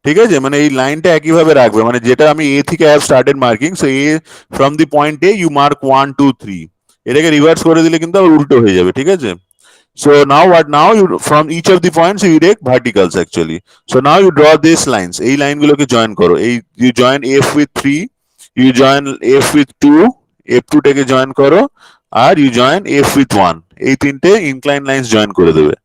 A: ঠিক আছে। মানে এই লাইনটা একইভাবে রাখবে, মানে যেটা আমি এ থেকে have started marking, so A from the point A you mark 1 2 3, এটাকে রিভার্স করে দিলে কিন্তু আবার উল্টো হয়ে যাবে, ঠিক আছে। So now what? Now you from each of the points you erect verticals actually. So now you draw these lines. এই লাইনগুলোকে জয়েন করো। এই you join F with 3, you join F with 2, F2 টাকে জয়েন করো, আর you join F with 1. এই তিনটে incline lines join করে দেবে।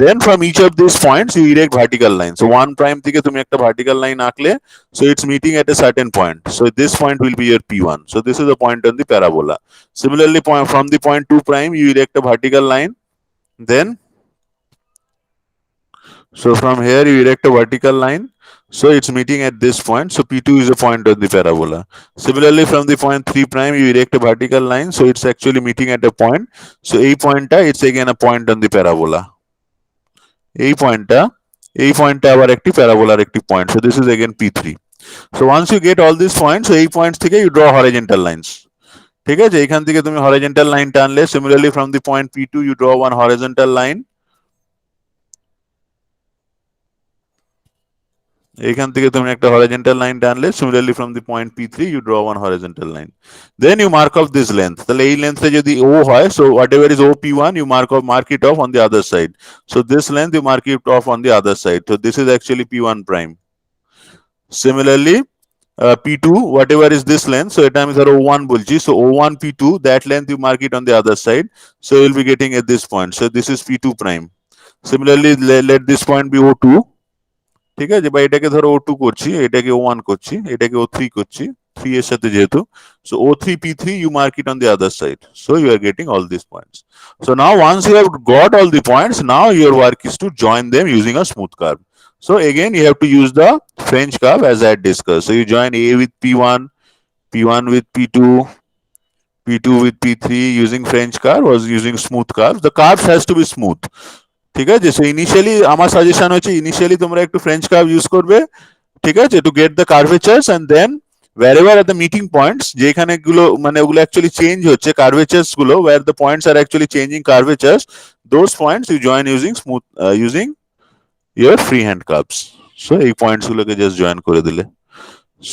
A: Then from each of these points you erect vertical lines. So 1 prime থেকে তুমি একটা vertical line আঁকলে, so it's meeting at a certain point. So this point will be your P1. So this is the point on the parabola. Similarly, from the point 2 prime you erect a vertical line. Then so from here you erect a vertical line, so it's meeting at this point, so P2 is a point on the parabola. Similarly, from the point 3 prime you erect a vertical line, so it's actually meeting at a point, so a point it's again a point on the parabola. এই পয়েন্টটা আবার একটি প্যারাবোলার একটি point, so this is again P3. So once you get all these points, so এই points থেকে you draw horizontal lines, ঠিক আছে। এখান থেকে তুমি horizontal line টানলে, similarly from the point P2 you draw one horizontal line, এখান থেকে তুমি একটা horizontal line টানলে, similarly from the point P3 you draw one horizontal line, then you mark off this length। তাহলে এই লেন্থে যদি O হয়, so whatever is OP1 you mark it off on the other side, so this length you mark it off on the other side, so this is actually P1 prime। Similarly P2 whatever is this length, so এটা আমি ধরো O1 বলছি, so O1 P2 that length you mark it on the other side, so you'll be getting at this point, so this is P2 prime। Similarly let this point be O2, ঠিক আছে, বা এটাকে ধরো O2 করছি, এটাকে O1 করছি, এটাকে O3 করছি, 3 এর সাথে যেহেতু, so O3 P3 you mark it on the other side, so you are getting all these points। So now once you have got all the points, now your work is to join them using a smooth curve। So again you have to use the French curve as I had discussed, so you join A with P1, P1 with P2, P2 with P3 using French curve or using smooth curve, the curve has to be smooth, ঠিক আছে। So initially আমার suggestion হচ্ছে initially তোমরা একটু French curve use করবে, ঠিক আছে, to get the curvatures, and then wherever at the meeting points যেখানে গুলো মানে ওগুলো অ্যাকচুয়ালি চেঞ্জ হচ্ছে কার্ভেচার্স গুলো, where the points are actually changing curvatures, those points you join using smooth using your free hand curves। so এই points গুলোকে just join করে দিলে,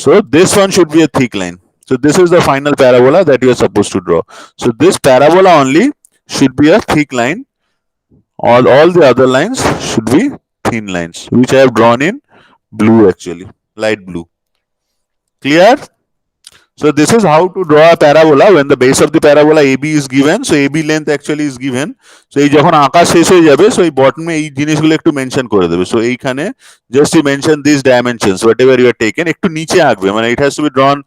A: so this one should be a thick line, so this is the final parabola that you are supposed to draw, so this parabola only should be a thick line, all the other lines should be thin lines, which I have drawn in blue actually, light blue। Clear? So this is how to draw a parabola when the base of the parabola AB is given, so AB length actually is given, so এই যখন আঁকা শেষ হয়ে যাবে, so এই বটমে এই জিনিসগুলো একটু মেনশন করে দেবে, so এইখানে just you mention these dimensions whatever you are taken, একটু নিচে আঁকবে, মানে it has to be drawn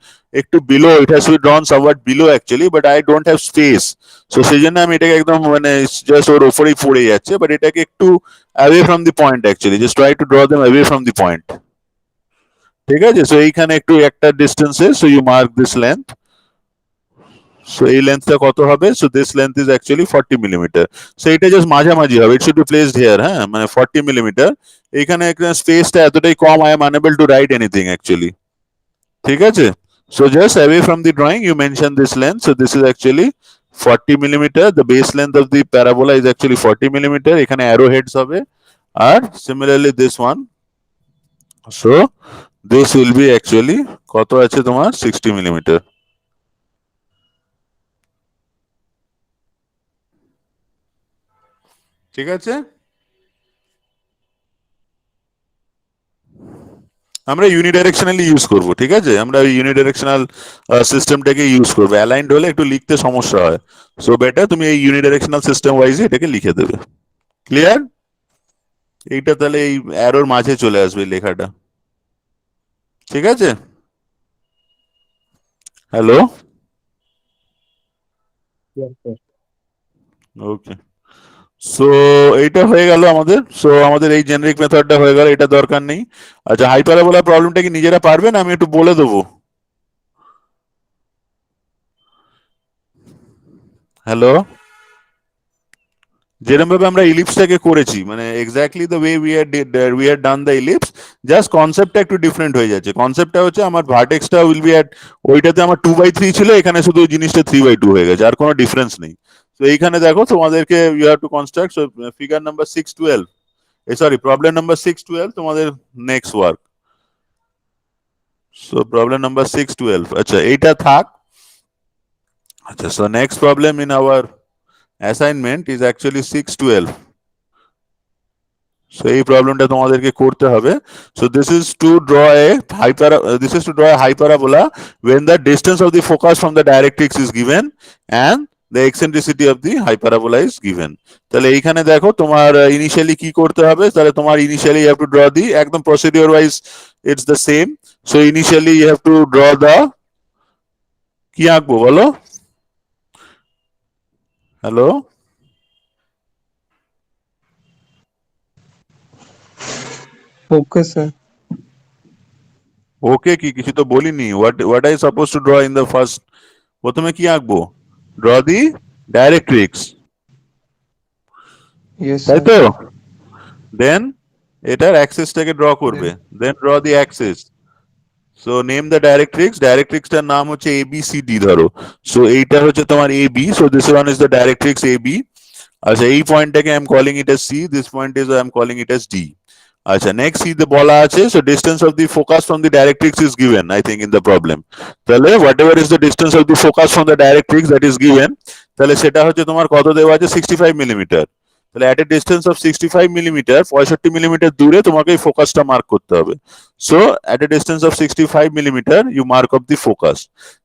A: একটু below, it has to be drawn somewhat below actually, but I don't have space, so সেই জন্য আমি এটাকে একদম মানে জাস্ট ওর উপরেই পড়ে যাচ্ছে, but এটাকে একটু away from the point actually, just try to draw them away from the point, ঠিক আছে। সো এইখানে একটু একটা ডিস্টেন্সে, so you mark this length, so এই লেন্থটা কত হবে, so this length is actually 40 millimetre, so এটা জাস্ট মাঝামাঝি হবে, it should be placed here, হ্যাঁ, মানে 40 মিলিমিটার, এইখানে একটা স্পেসটা এতটাই কম, I am unable to write anything actually, ঠিক আছে। So just away from the drawing you mention this length, so this is actually 40 millimeter, the base length of the parabola is actually 40 millimeter, এখানে arrow heads হবে, আর similarly this one, so this will be actually কত আছে তোমার 60 millimetre, ঠিক আছে। আমরা ইউনিডাইরেকশনালি use করব, ঠিক আছে? আমরা ইউনিডাইরেকশনাল সিস্টেমটাকে ইউজ করব। অ্যালাইন্ড হলে একটু লিখতে সমস্যা হয়, সো বেটার তুমি এই ইউনিডাইরেকশনাল সিস্টেম ওয়াইজ এটাকে লিখে দেবে। ক্লিয়ার? এইটা তাহলে এই অ্যারোর মাঝে চলে আসবে লেখাটা, ঠিক আছে? হ্যালো, ওকে। সো এইটা হয়ে গেল আমাদের। সো আমাদের এই জেনারিক মেথডটা হয়ে গেল, এটা দরকার নেই। আচ্ছা, হাইপারবোলা প্রবলেমটা কি নিজেরা পারবে না আমি একটু বলে দেবো? হ্যালো, যেরকম ভাবে আমরা ইলিপসটাকে করেছি, মানে exactly the way we had done the ellipse, just কনসেপ্টটা একটু ডিফারেন্ট হয়ে যাচ্ছে। কনসেপ্টটা হচ্ছে আমার ভার্টেক্সটা উইল বি অ্যাট, ওইটাতে আমার 2/3 ছিল, এখানে শুধু জিনিসটা 3/2 হয়ে গেছে, আর কোনো ডিফারেন্স নেই। তো এইখানে দেখো তোমাদেরকে you have to construct, so figure number 612, sorry problem number 612 তোমাদের next work. So problem number 612, আচ্ছা এইটা থাক। আচ্ছা, so next problem in our assignment is actually 612। সো এই প্রবলেমটা তোমাদেরকে করতে হবে। So this is to draw a hyperbola when the distance of the focus from the directrix is given and the eccentricity of the hyperabola is given. তাহলে এইখানে দেখো তোমার ইনিশিয়ালি কি করতে হবে। তাহলে তোমার initially you have to draw the, একদম procedure wise it's the same. So initially you have to draw the, কি আঁকবো বলো? হ্যালো,
E: focus है।
A: ওকে কি কিছু তো বলিনি। What I suppose to draw in the first, প্রথমে কি আঁকবো? ড্র দি ডাইরেক্ট্রিক্স,
E: yes
A: তাই
E: sir।
A: তো? দেন এটার অ্যাক্সিসটাকে ড্র করবে, then draw the axis. So name the directrix, ডাইরেক্ট্রিক্সটার নাম হচ্ছে এবিসিডি ধরো। সো এইটা হচ্ছে তোমার AB, so this one is the directrix AB. আচ্ছা, এই পয়েন্টটাকে I am calling it as C, this point is I am calling it as D. আচ্ছা, নেক্সট সি বলা আছে, so distance of the focus from the directrix is given I think in the problem. তাহলে whatever is the distance of the focus from the directrix that is given, তাহলে সেটা হচ্ছে তোমার কত দেওয়া আছে? 65 মিলিমিটার। তাহলে at a distance of 65 millimetre, 65 millimetre দূরে তোমাকে এই ফোকাসটা মার্ক করতে হবে। So at a distance of 65 millimeter you mark up the focus.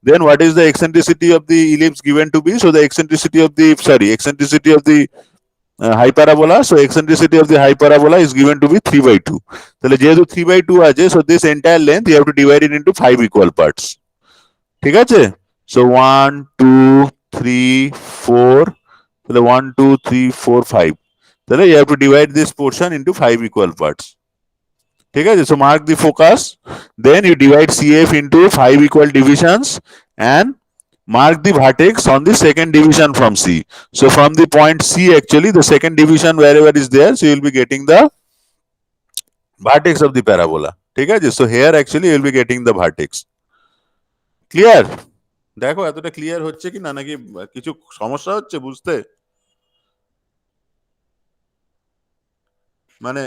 A: Then what is the eccentricity of the ellipse given to be? So the eccentricity of the hyperabola, so eccentricity of the hyperabola is given to be 3/2. তাহলে যেহেতু 3/2 আছে, so this entire length you have to divide it into 5 equal parts, ঠিক আছে? So 1 2 3 4, তাহলে 1 2 3 4 5, তাহলে you have to divide this portion into 5 equal parts, ঠিক আছে? So mark the focus, then you divide CF into 5 equal divisions and mark the vertex on the second division from C. So from the point C, actually the second division wherever is there, so you will be getting the vertex of the parabola, ঠিক আছে? So here actually you will be getting the vertex. Clear? দেখো এতটা clear হচ্ছে কি না, নাকি কিছু সমস্যা হচ্ছে বুঝতে? মানে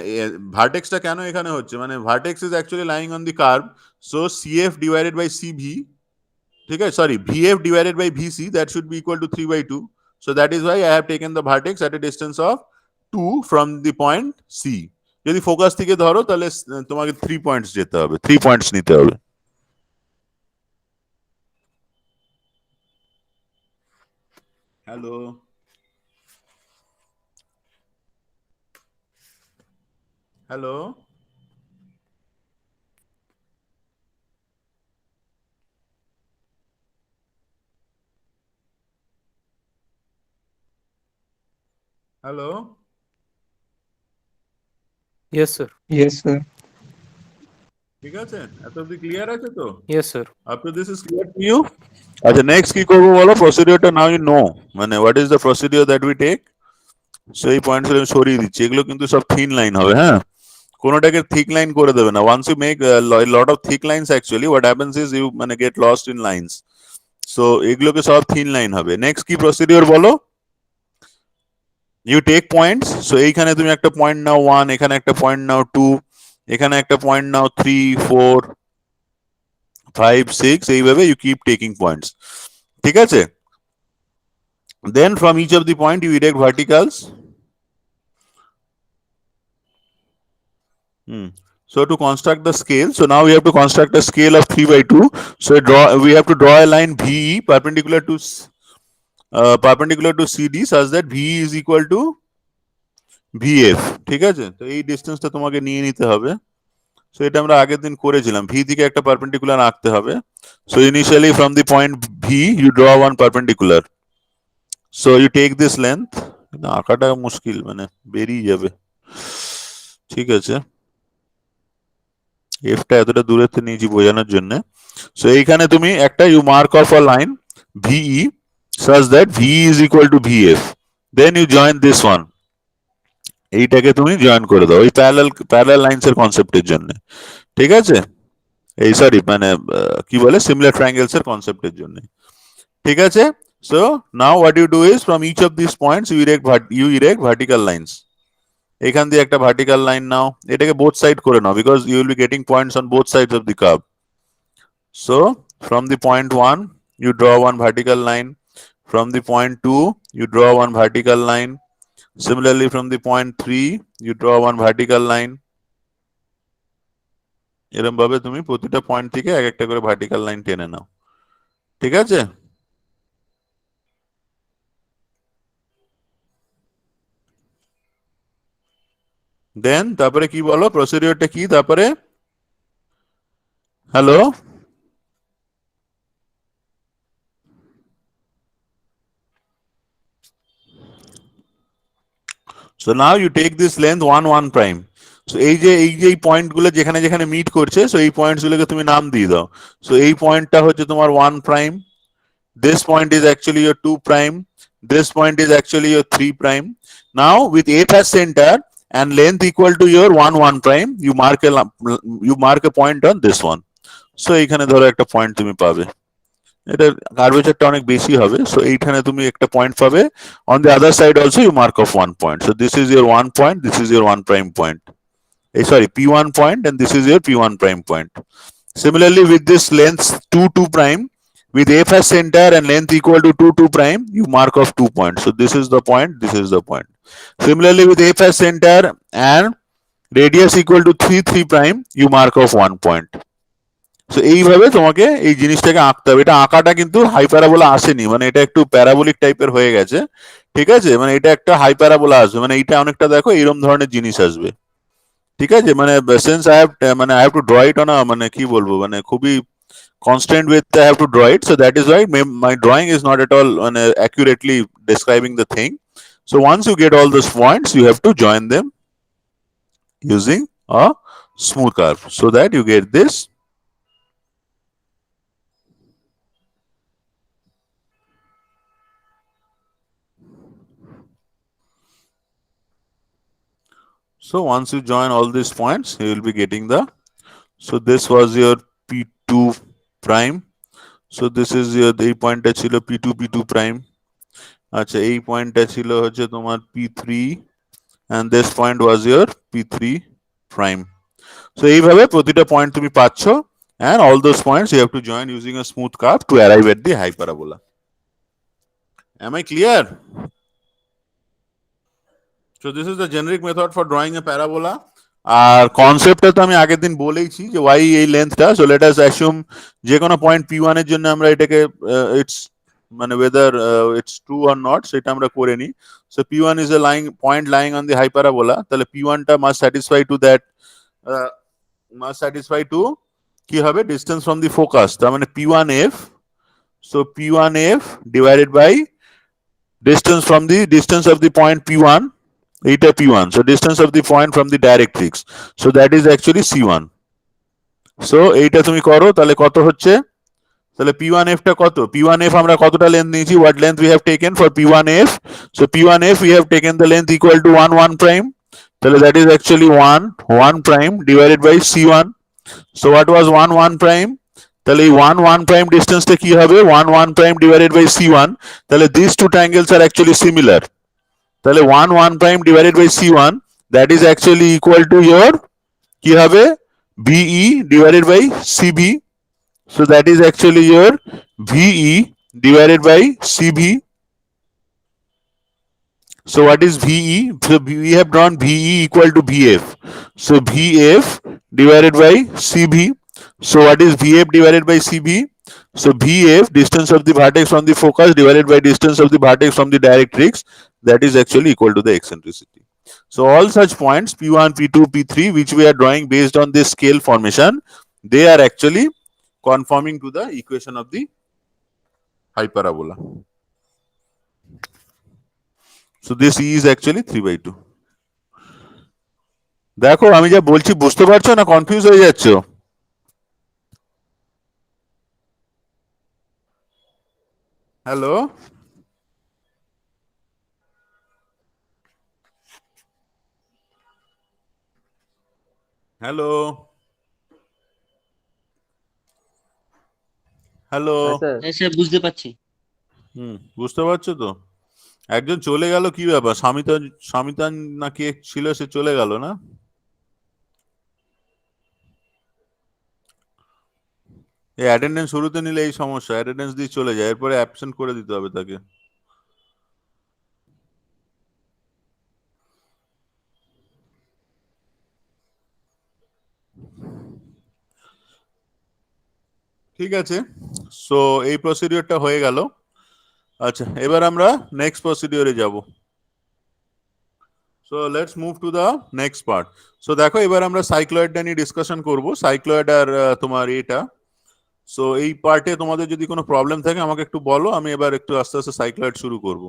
A: ভার্টেক্সটা কেন এখানে হচ্ছে, মানে vertex is actually lying on the curve, so CF divided by CV, ঠিক আছে? Sorry, VF divided by VC, that should be equal to 3/2. So that is why I have taken the vertex at a distance of 2 from the point C. যদি focus থেকে ধরো তাহলে তোমাকে 3 points যেতে হবে, 3 points নিতে হবে। Hello, hello, hello,
C: yes sir,
E: yes sir।
A: ঠিক আছে? এত অব্দি ক্লিয়ার আছে তো?
C: yes sir।
A: Up to this is clear to you? আচ্ছা, নেক্সট কি করবো বলো? প্রসিডিওরটা নাও ইউ নো, মানে what is the procedure that we take. So এই পয়েন্টস আমি সরিয়ে দিচ্ছি, এগুলো কিন্তু সব থিন লাইন হবে, হ্যাঁ? কোনোটাকে থিক লাইন করে দেবে না। Once you make lot of thick lines, actually what happens is you মানে get lost in lines. So এগুলোকে সব থিন লাইন হবে। নেক্সট কি প্রসিডিওর বলো? ইউ টেক পয়েন্টস, সো এইখানে তুমি একটা পয়েন্ট নাও 1, এখানে একটা পয়েন্ট নাও 2, এখানে একটা পয়েন্ট নাও 3 4 5 6, এইভাবে ইউ কিপ টেকিং পয়েন্টস, ঠিক আছে? Then from each of the point you erect verticals. So to construct the scale, so now we have to construct a scale of 3 by 2. So we have to draw a line VE perpendicular to CD such that VE is equal to VF. ঠিক আছে, তো এই ডিসটেন্সটা তোমাকে নিয়ে নিতে হবে। So এটা আমরা আগের দিন করেছিলাম, ভি থেকে একটা পারপেন্ডিকুলার আঁকতে হবে। So initially from the point V you draw one perpendicular. So you take this length, আঁকাটা মুশকিল, মানে বেরিয়ে যাবে। ঠিক আছে, এফটা এতটা দূরেতে নিয়েছি বোঝানোর জন্য। সো এইখানে তুমি একটা you mark off a line VE such that VE is equal to VF, then you join this one, এইটাকে তুমি জয়েন করে দাও এই প্যারালাল লাইনস এর কনসেপ্টের জন্য। ঠিক আছে, এই সরি মানে কি বলে সিমিলার ট্রায়াঙ্গেলস এর কনসেপ্টের জন্য। ঠিক আছে, so now what you do is from each of this points you erect vertical lines. এখান দিয়ে একটা ভার্টিক্যাল লাইন নাও, এটাকে বোথ সাইড করে নাও because you will be getting points on both sides of the curve. So from the point 1 you draw one vertical line, from the point 2 you draw one vertical line, similarly from the point 3 you draw one vertical line। এরকম ভাবে তুমি প্রতিটা point থেকে এক একটা করে vertical line টেনে নাও। ঠিক আছে, দেন তারপরে কি বলো প্রসিডিওরটা কি তারপরে? Hello, so now you take this length 1 1 prime. So এই যে পয়েন্টগুলো যেখানে যেখানে মিট করছে, সো এই পয়েন্টসগুলোকে তুমি নাম দিয়ে দাও। সো এই পয়েন্টটা হচ্ছে তোমার 1 prime, this point is actually your 2 prime, this point is actually your 3 prime. Now with F as center and length equal to your 1 1 prime, you mark a point on this one. So এইখানে ধরো একটা point তুমি পাবে, এটা কার্ভেচারটা অনেক বেশি হবে। So এইখানে তুমি একটা পয়েন্ট পাবে, on the other side also you mark off 1 point. So this is your 1 point, this is your 1 prime point, sorry P1 point, and this is your P1 prime point. Similarly with this length 2 2 prime, with F as center and length equal to 2 2 prime, you mark off 2 points. So this is the point, this is the point. Similarly with F as center and radius equal to 3 3 prime, you mark off 1 point. So এইভাবে তোমাকে এই জিনিসটাকে আঁকতে হবে। এটা আঁকাটা কিন্তু high parabola আসেনি, মানে এটা একটু প্যারাবোলিক টাইপের হয়ে গেছে। ঠিক আছে, মানে এটা একটা হাই প্যারাবোলা আসবে, মানে এইটা অনেকটা দেখো এইরকম ধরনের জিনিস আসবে। ঠিক আছে, মানে since I have to draw it on মানে কি বলবো, মানে খুবই constant with I have to draw it, so that is why my drawing is not at all accurately describing the thing. So once you get all those points, you have to join them using a smooth curve so that you get this. So once you join all these points, you will be getting the, so this was your P2 prime, so this is your এই পয়েন্টটা ছিল P2 P2 prime। আচ্ছা, এই পয়েন্টটা ছিল হচ্ছে তোমার P3 and this point was your P3 prime। So এইভাবে প্রতিটা পয়েন্ট তুমি পাচ্ছ, and all those points you have to join using a smooth curve to arrive at the hyperbola. Am I clear? So this is the generic method for drawing a parabola. আর কনসেপ্টটা তো আমি আগের দিন বলেইছি যে Y এই লেন্থটা। So let us assume যে কোনো point P1 এর জন্য আমরা এটাকে ইটস মানে whether it's true or not সেটা আমরা করে নিই। So P1 is a point lying on the hyperbola, তাহলে P1 টা must satisfy to কি হবে distance from the focus, তার মানে P1F। So P1F divided by distance of the point P1, এইটা P1, so distance of the point from the directrix, so that is actually C1. So এইটা তুমি করো, তাহলে কত হচ্ছে, তাহলে P1F টা কত, P1F আমরা কতটা লেন্থ নিয়েছি, what length we have taken for P1F? So P1F we have taken the length equal to 1 1 prime, তাহলে that is actually 1 1 prime divided by C1. So what was 1 1 prime? তাহলে এই 1 1 prime distance টা কি হবে, 1 1 prime divided by C1, তাহলে these two triangles are actually similar, তাহলে 1 1 prime divided by C1, that is actually equal to your কি হবে VE divided by CB, so that is actually your VE divided by CB। So what is VE? So we have drawn VE equal to VF. So VF divided by CV. So what is VF divided by CV? So VF, distance of the vertex from the focus divided by distance of the vertex from the directrix, that is actually equal to the eccentricity. So all such points P1, P2, P3, which we are drawing based on this scale formation, they are actually conforming to the equation of the hyperbola. So this E is actually 3/2. দেখো আমি যা বলছি বুঝতে পারছো না confuse হয়ে যাচ্ছ? Hello, hello, hello.
D: হ্যাঁ স্যার বুঝতে পারছি।
A: বুঝতে পারছো তো? একজন চলে গেল, কি ব্যাপার? স্বামিতান নাকি এক ছিল, সে চলে গেল না? এই অ্যাটেন্ডেন্স শুরুতে নিলে এই সমস্যা, অ্যাটেন্ডেন্স দিয়ে চলে যায়, এরপরে অ্যাবসেন্ট করে দিতে হবে তাকে। ঠিক আছে, সো এই প্রসিডিওরটা হয়ে গেল। আচ্ছা, এবার আমরা নেক্সট প্রসিডিওরে যাব। So let's move to the next part. So দেখো এবার আমরা সাইক্লয়েডটা নিয়ে ডিসকাশন করব, সাইক্লয়েড আর তোমার এটা। সো এই পার্টে তোমাদের যদি কোনো প্রবলেম থাকে আমাকে একটু বলো, আমি এবার একটু আস্তে আস্তে সাইক্লয়েড শুরু করব।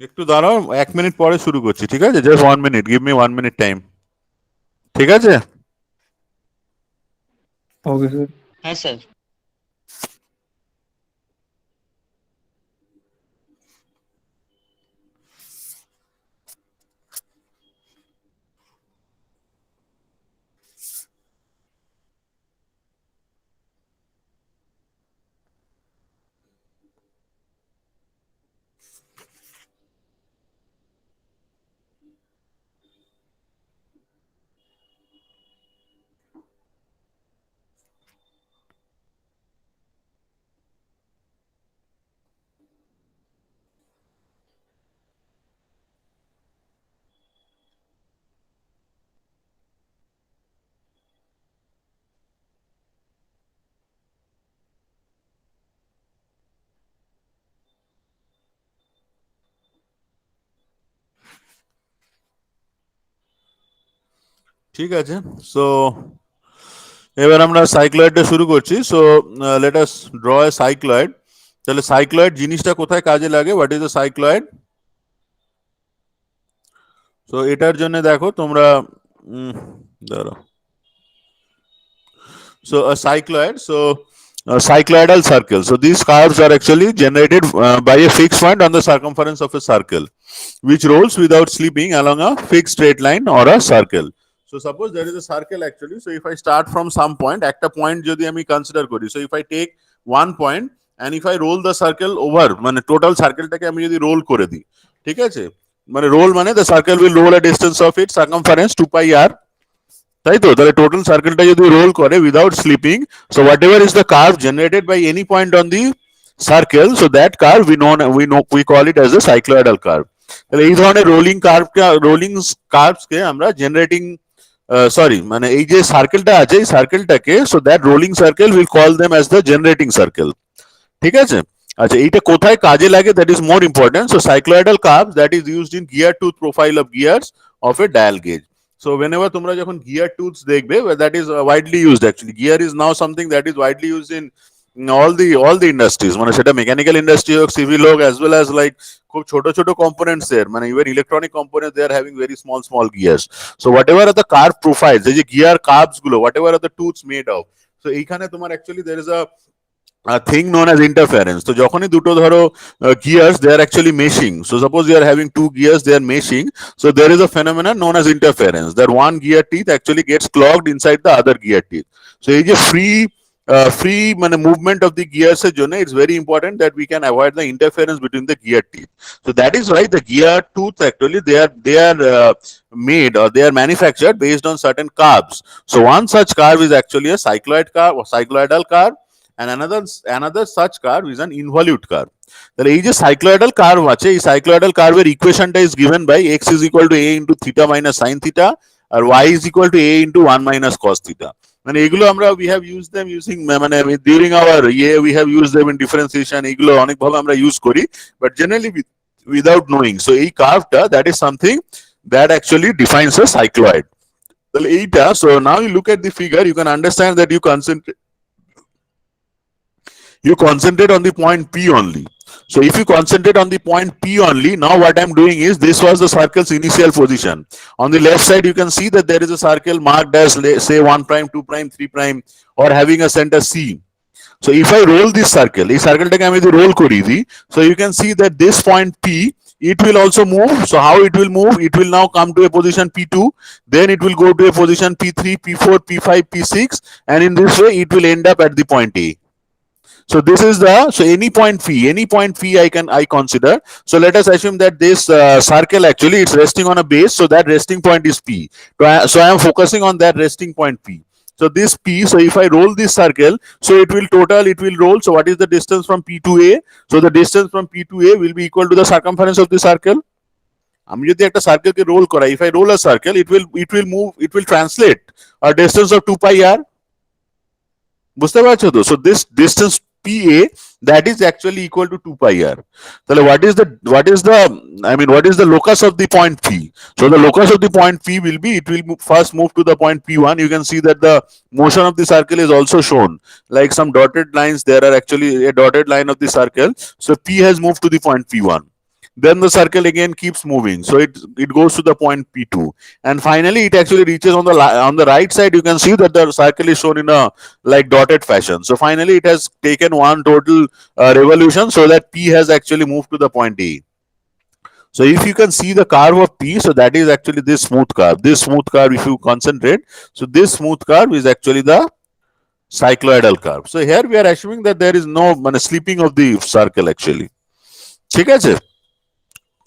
A: একটু দাঁড়াও, 1 মিনিট পরে শুরু করছি, ঠিক আছে? Just 1 minute, give me 1 minute time, ঠিক আছে?
E: Okay sir.
D: হ্যাঁ স্যার।
A: ঠিক আছে, সো এবার আমরা সাইক্লয়েডটা শুরু করছি। সো লেট আস ড্র এ সাইক্লয়েড। তাহলে সাইক্লয়েড জিনিসটা কোথায় কাজে লাগে? What is the cycloid? So এটার জন্য দেখো তোমরা দাঁড়াও। So a cycloid, so a cycloidal circle. So these curves are actually generated by a fixed point on the circumference of a circle, which rolls without slipping along a fixed straight line or a circle. So suppose there is a circle actually. So if I start from some point, একটা point যদি আমি consider করি, so if I take one point and if I roll the circle over, মানে total circleটাকে আমি যদি roll করে দিই, ঠিক আছে? মানে roll মানে the circle will roll a distance of its circumference 2 pi r, তাই তো? তাহলে টোটাল সার্কেলটা যদি রোল করে without slipping, so whatever is the curve generated by any point on the circle, so that curve we call it as a cycloidal curve. তাহলে এই ধরনের rolling curves কে আমরা জেনারেটিং সরি মানে এই যে সার্কেলটা আছে এই সার্কেলটাকে, so that rolling circle will call them as the generating circle, ঠিক আছে? আচ্ছা, এইটা কোথায় কাজে লাগে, that is more important. So cycloidal curve that is used in gear tooth profile of gears of a dial gauge. So whenever তোমরা যখন gear tooths দেখবে, that is widely used actually. Gear is now something that is widely used in all the industries, মানে সেটা mechanical industry হোক, civil হোক, as well as like খুব ছোট ছোট কম্পোনেন্টস এর, মানে even electronic component, they are having very small gears. So whatever are the carve profiles, এই যে gear carves গুলো, whatever are the tooths made of, so এইখানে তোমার actually there is a thing known as interference. তো যখনই দুটো ধরো gears they are actually meshing, so suppose you are having two gears, they are meshing, so there is a phenomenon known as interference, that one gear teeth actually gets clogged inside the other gear teeth. So এই যে free free মানে movement of the gears এর জন্য it's very important that we can avoid the interference between the gear teeth. So that is why the gear tooth actually they are made or they are manufactured based on certain curves. So one such curve is actually a cycloid curve or cycloidal curve, and another such curve is an involute curve. তাহলে এই যে সাইক্লয়েডাল curve আছে, এই cycloidal কার্ভের ইকুয়েশনটা is given by x is equal to a into theta minus sin theta আর y is equal to a into 1 minus cos theta. মানে এগুলো আমরা we have used them using মানে during our we have used them in differentiation, এগুলো অনেক ভাবে আমরা use করি, but generally without knowing. So এই কার্ভটা that is something that actually defines a cycloid. তাহলে এইটা, so now you look at the figure, you can understand that you concentrate on the point P only. So if you concentrate on the point P only, now what I'm doing is, this was the circle's initial position. On the left side, you can see that there is a circle marked as say 1 prime, 2 prime, 3 prime, or having a center C. So if I roll this circle, এই সার্কেলটাকে আমি যদি role করি দিই, so you can see that this point P, it will also move. So how it will move? It will now come to a position P2, then it will go to a position P3, P4, P5, P6, and in this way it will end up at the point A. So this is so any point phi I consider. So let us assume that this circle actually it's resting on a base, so that resting point is P. So I am focusing on that resting point P. So this P, so if I roll this circle, so it will roll. So what is the distance from P to A? So the distance from P to A will be equal to the circumference of the circle. আমি যদি একটা সার্কেলকে role করাই, if I roll a circle, it will translate a distance of 2 pi r. বুঝতে পারছো তো? So this distance PA, that is actually equal to 2 pi r. তাহলে what is the locus of the point P? So the locus of the point P will be, it will first move to the point P1. You can see that the motion of the circle is also shown, like some dotted lines. There are actually a dotted line of the circle. So P has moved to the point P1. Then the circle again keeps moving, so it goes to the point P2, and finally it actually reaches on the right side. You can see that the circle is shown in a like dotted fashion. So finally it has taken one total revolution, so that P has actually moved to the point A. So if you can see the curve of P, so that is actually this smooth curve. This smooth curve, if you concentrate, so this smooth curve is actually the cycloidal curve. So here we are assuming that there is no slipping of the circle actually. ঠিক আছে?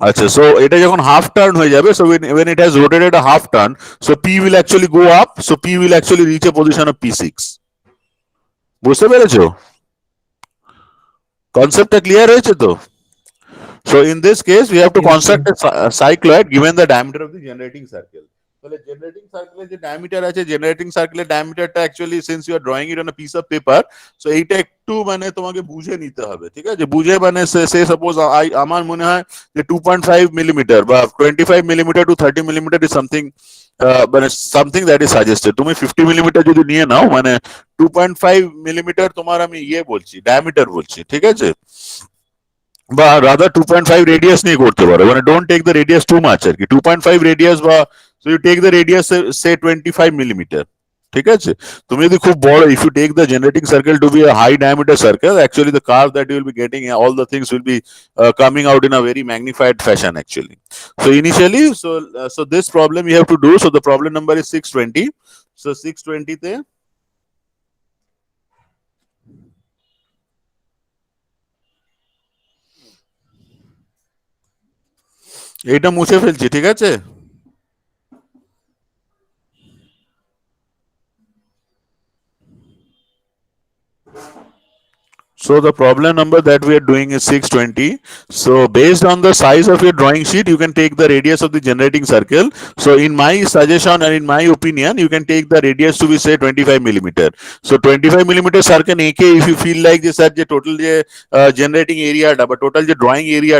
A: আচ্ছা, so এটা যখন half turn হয়ে যাবে, so when it has rotated a half turn, so P will actually go up, so P will actually reach a position of P6. বুঝতে পেরেছো? কনসেপ্টটা ক্লিয়ার হয়েছে তো? So in this case we have to
E: Yes,
A: construct a cycloid given the diameter of the generating circle. তাহলে generating সার্কেলের যে diameter আছে, generating সার্কেলের ডায়ামিটারটা actually since you are drawing it on a piece of paper, so এইটা একটু তোমাকে বুঝে নিতে হবে, ঠিক আছে? বুঝে সে সাপোজ আমার মনে হয় যে 2.5 মিলিমিটার বা 25 millimetre to 30 millimetre is something something that is suggested. তুমি 50 মিলিমিটার যদি নিয়ে নাও, 2.5 মিলিমিটার তোমার আমি বলছি, ডায়ামিটার বলছি, ঠিক আছে? বা রাদার 2.5 রেডিয়াস নিয়ে করতে পারো, don't take the radius too much আর কি। 2.5 রেডিয়াস বা so you take the radius say 25 millimeter, ঠিক আছে? তুমি যদি খুব বড়, if you take the generating circle to be a high diameter circle, actually the curve that you will be getting, all the things will be coming out in a very magnified fashion actually. So initially, so this problem you have to do. So the problem number is 620. So 620 তে এইটা মুছে ফেলছি, ঠিক আছে? So the problem number that we are doing is 620. So based on the size of your drawing sheet, you can take the radius of the generating circle. So in my suggestion and in my opinion, you can take the radius to be say 25 millimeter. So 25 millimeter circle AK, if you feel like this at the total generating area, but total drawing area,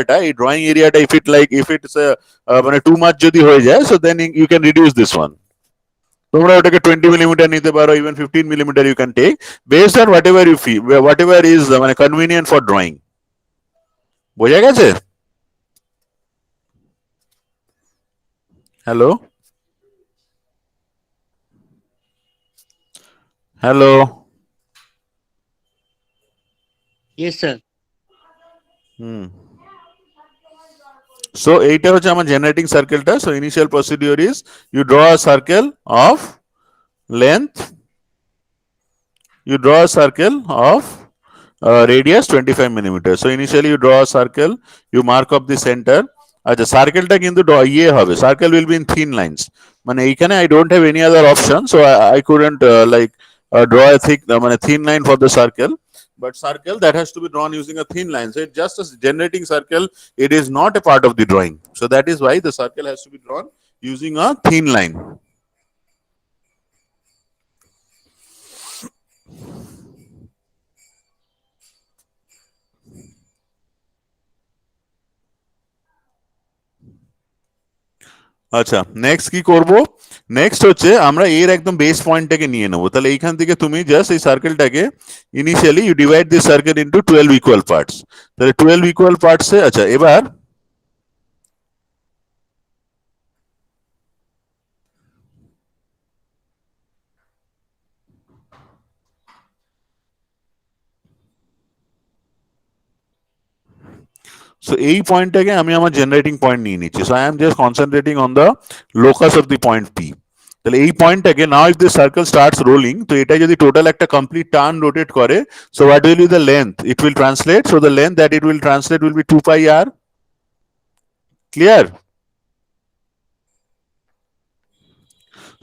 A: if it's too much jodi hoye jay, so then you can reduce this one. তোমরা ওটাকে 20 millimetre নিতে পারো, even 15 millimetre you can take based on whatever you feel, whatever is convenient for drawing. বোঝা গেছে? Hello hello
D: Yes, sir.
A: So এইটা হচ্ছে আমার generating সার্কেলটা। So initial procedure is, you draw a circle of length, you draw a circle of radius 25 millimeters. So initially you draw a circle, you mark up the center. আচ্ছা সার্কেলটা কিন্তু ইয়ে হবে, circle will be in thin lines, মানে এইখানে I don't have any other option, so I couldn't like draw a thick মানে thin line for the circle, but circle that has to be drawn using a thin line, so it's just a generating circle, it is not a part of the drawing, so that is why the circle has to be drawn using a thin line. আচ্ছা next কি করব, next হচ্ছে আমরা এর একদম base পয়েন্টটাকে নিয়ে নেব, তাহলে এইখান থেকে তুমি জাস্ট এই সার্কেলটাকে initially you divide this circle into 12 equal parts, তাহলে 12 ইকুয়াল পার্টসে আচ্ছা এবার সো এই পয়েন্টটাকে আমি আমার জেনারেটিং পয়েন্ট নিয়ে নিচ্ছি, so I am just concentrating on the locus of the point P, তাহলে এই পয়েন্টটাকে now if this circle starts rolling, তো এটা যদি টোটাল একটা কমপ্লিট টার্ন রোটেট করে, so what will be the length it will translate, so the length that it will translate will be 2 pi r, clear?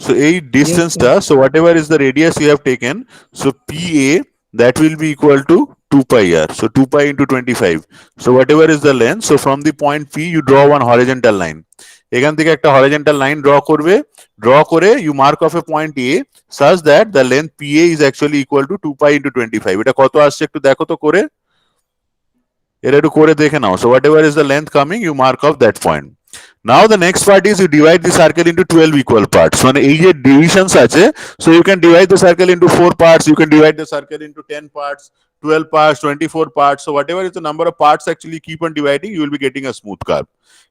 A: So a distance
E: Yes, sir.
A: so whatever is the radius you have taken, so PA that will be equal to 2 pi r. So 2 pi into 25. So whatever is the length, so from the point P you draw one horizontal line. এখান থেকে একটা horizontal line draw করবে, draw করে you mark off a point A such that the length PA is actually equal to 2 pi into 25. এটা কত আসছে একটু দেখো তো করে, এটা একটু করে দেখে নাও। So whatever is the length coming you mark off that point. Now the next part is you divide the circle into 12 equal parts. মানে এই যে divisions আছে, so you can divide the circle into 4 parts, you can divide the circle into 10 parts, 12 parts, 24 parts. So whatever is the number of parts actually keep on dividing, you will be getting a smooth curve.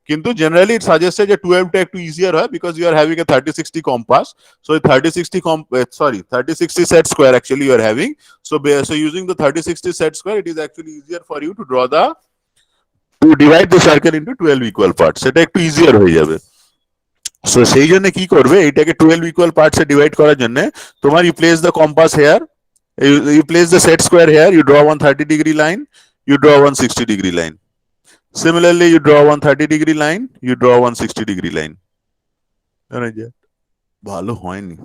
A: কিন্তু generally it suggests যে 12 টা একটু easier হয় because you are having a 30-60 compass. So 30-60 set square actually you are having. So using the 30-60 set square, it is actually easier for you to draw the to divide the circle into 12 equal parts, সেটা একটু easier হয়ে যাবে। So সেই জন্য কি করবে, এটাকে 12 equal পার্টসে divide করার জন্য তোমার you place the compass here, you place the set square here, you draw one 30-degree line, you draw one 60-degree line. Similarly, you draw one 30-degree line, you draw one 60-degree line. ভালো হয়নি।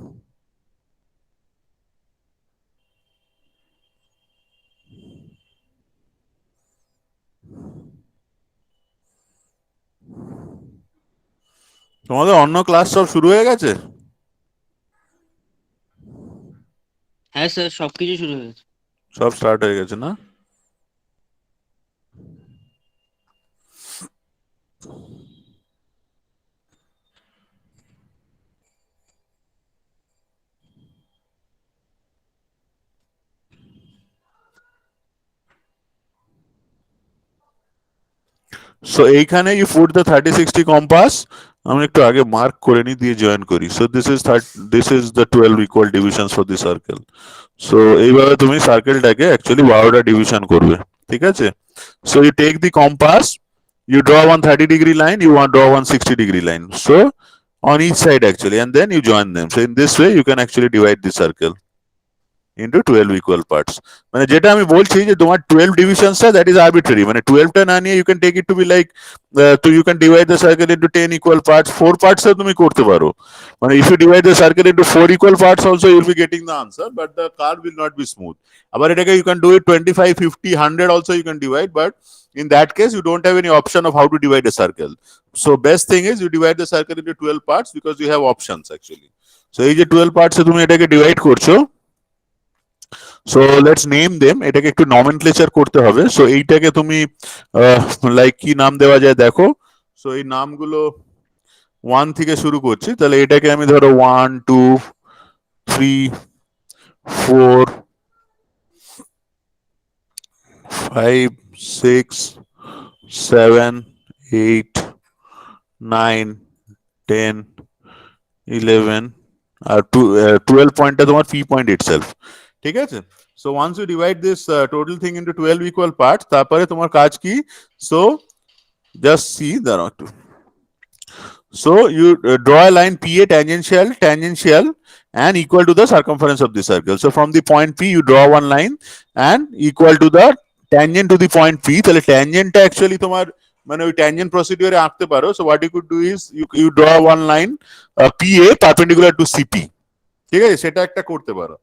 A: তোমাদের অন্য class সব শুরু হয়ে গেছে?
D: হ্যাঁ sir সবকিছু শুরু হয়ে গেছে।
A: সব স্টার্ট হয়ে গেছে না? সো এইখানে ইউ পুট দ্য 30-60 কম্পাস, আমি একটু আগে মার্ক করে নি দিয়ে জয়েন করি। So this is the 12 equal divisions for the circle. So এইভাবে তুমি সার্কেলটাকে অ্যাকচুয়ালি 12টা ডিভিশন করবে, ঠিক আছে? So you take the compass, you draw one 30-degree line, you want draw one 60-degree line, so on each side actually, and then you join them. So in this way you can actually divide the circle into 12 equal parts. মানে যেটা আমি বলছি যে তোমার 12 ডিভিশনসটা that is arbitrary, মানে 12টা না নিয়ে you can take it to be like so you can divide the circle into 10 equal parts, 4 parts এ তুমি করতে পারো, মানে if you divide the circle into 4 equal parts also you will be getting the answer, but the curve will not be smooth. আবার এটাকে you can do it 25, 50, 100 also you can divide, but in that case you don't have any option of how to divide a circle. So best thing is you divide the circle into 12 parts because you have options actually. So এই যে 12 parts এ তুমি এটাকে divide করছো, so let's name them, এটাকে একটু nomenclature করতে হবে। So এইটাকে তুমি লাইক কি নাম দেওয়া যায় দেখো। সো এই নামগুলো 1 থেকে শুরু করছি, তাহলে এটাকে আমি ধরো 1 2 3 4 5 6 7 8 9 10 11 আর 12 পয়েন্টটা তোমার পি পয়েন্ট ইটসেলফ, ঠিক আছে? So once you divide this total thing into 12 equal parts, তারপরে তোমার কাজ কি? সো জাস্ট সি দাঁড়াও একটু। So you draw a line PA tangential and equal to the circumference of the circle. So from the point P, you draw one line and equal to the tangent to the point P. তাহলে tangent actually তোমার মানে ওই tangent procedure আঁকতে পারো. So what you could do is you draw one line PA perpendicular to CP. ঠিক আছে, সেটা একটা করতে পারো.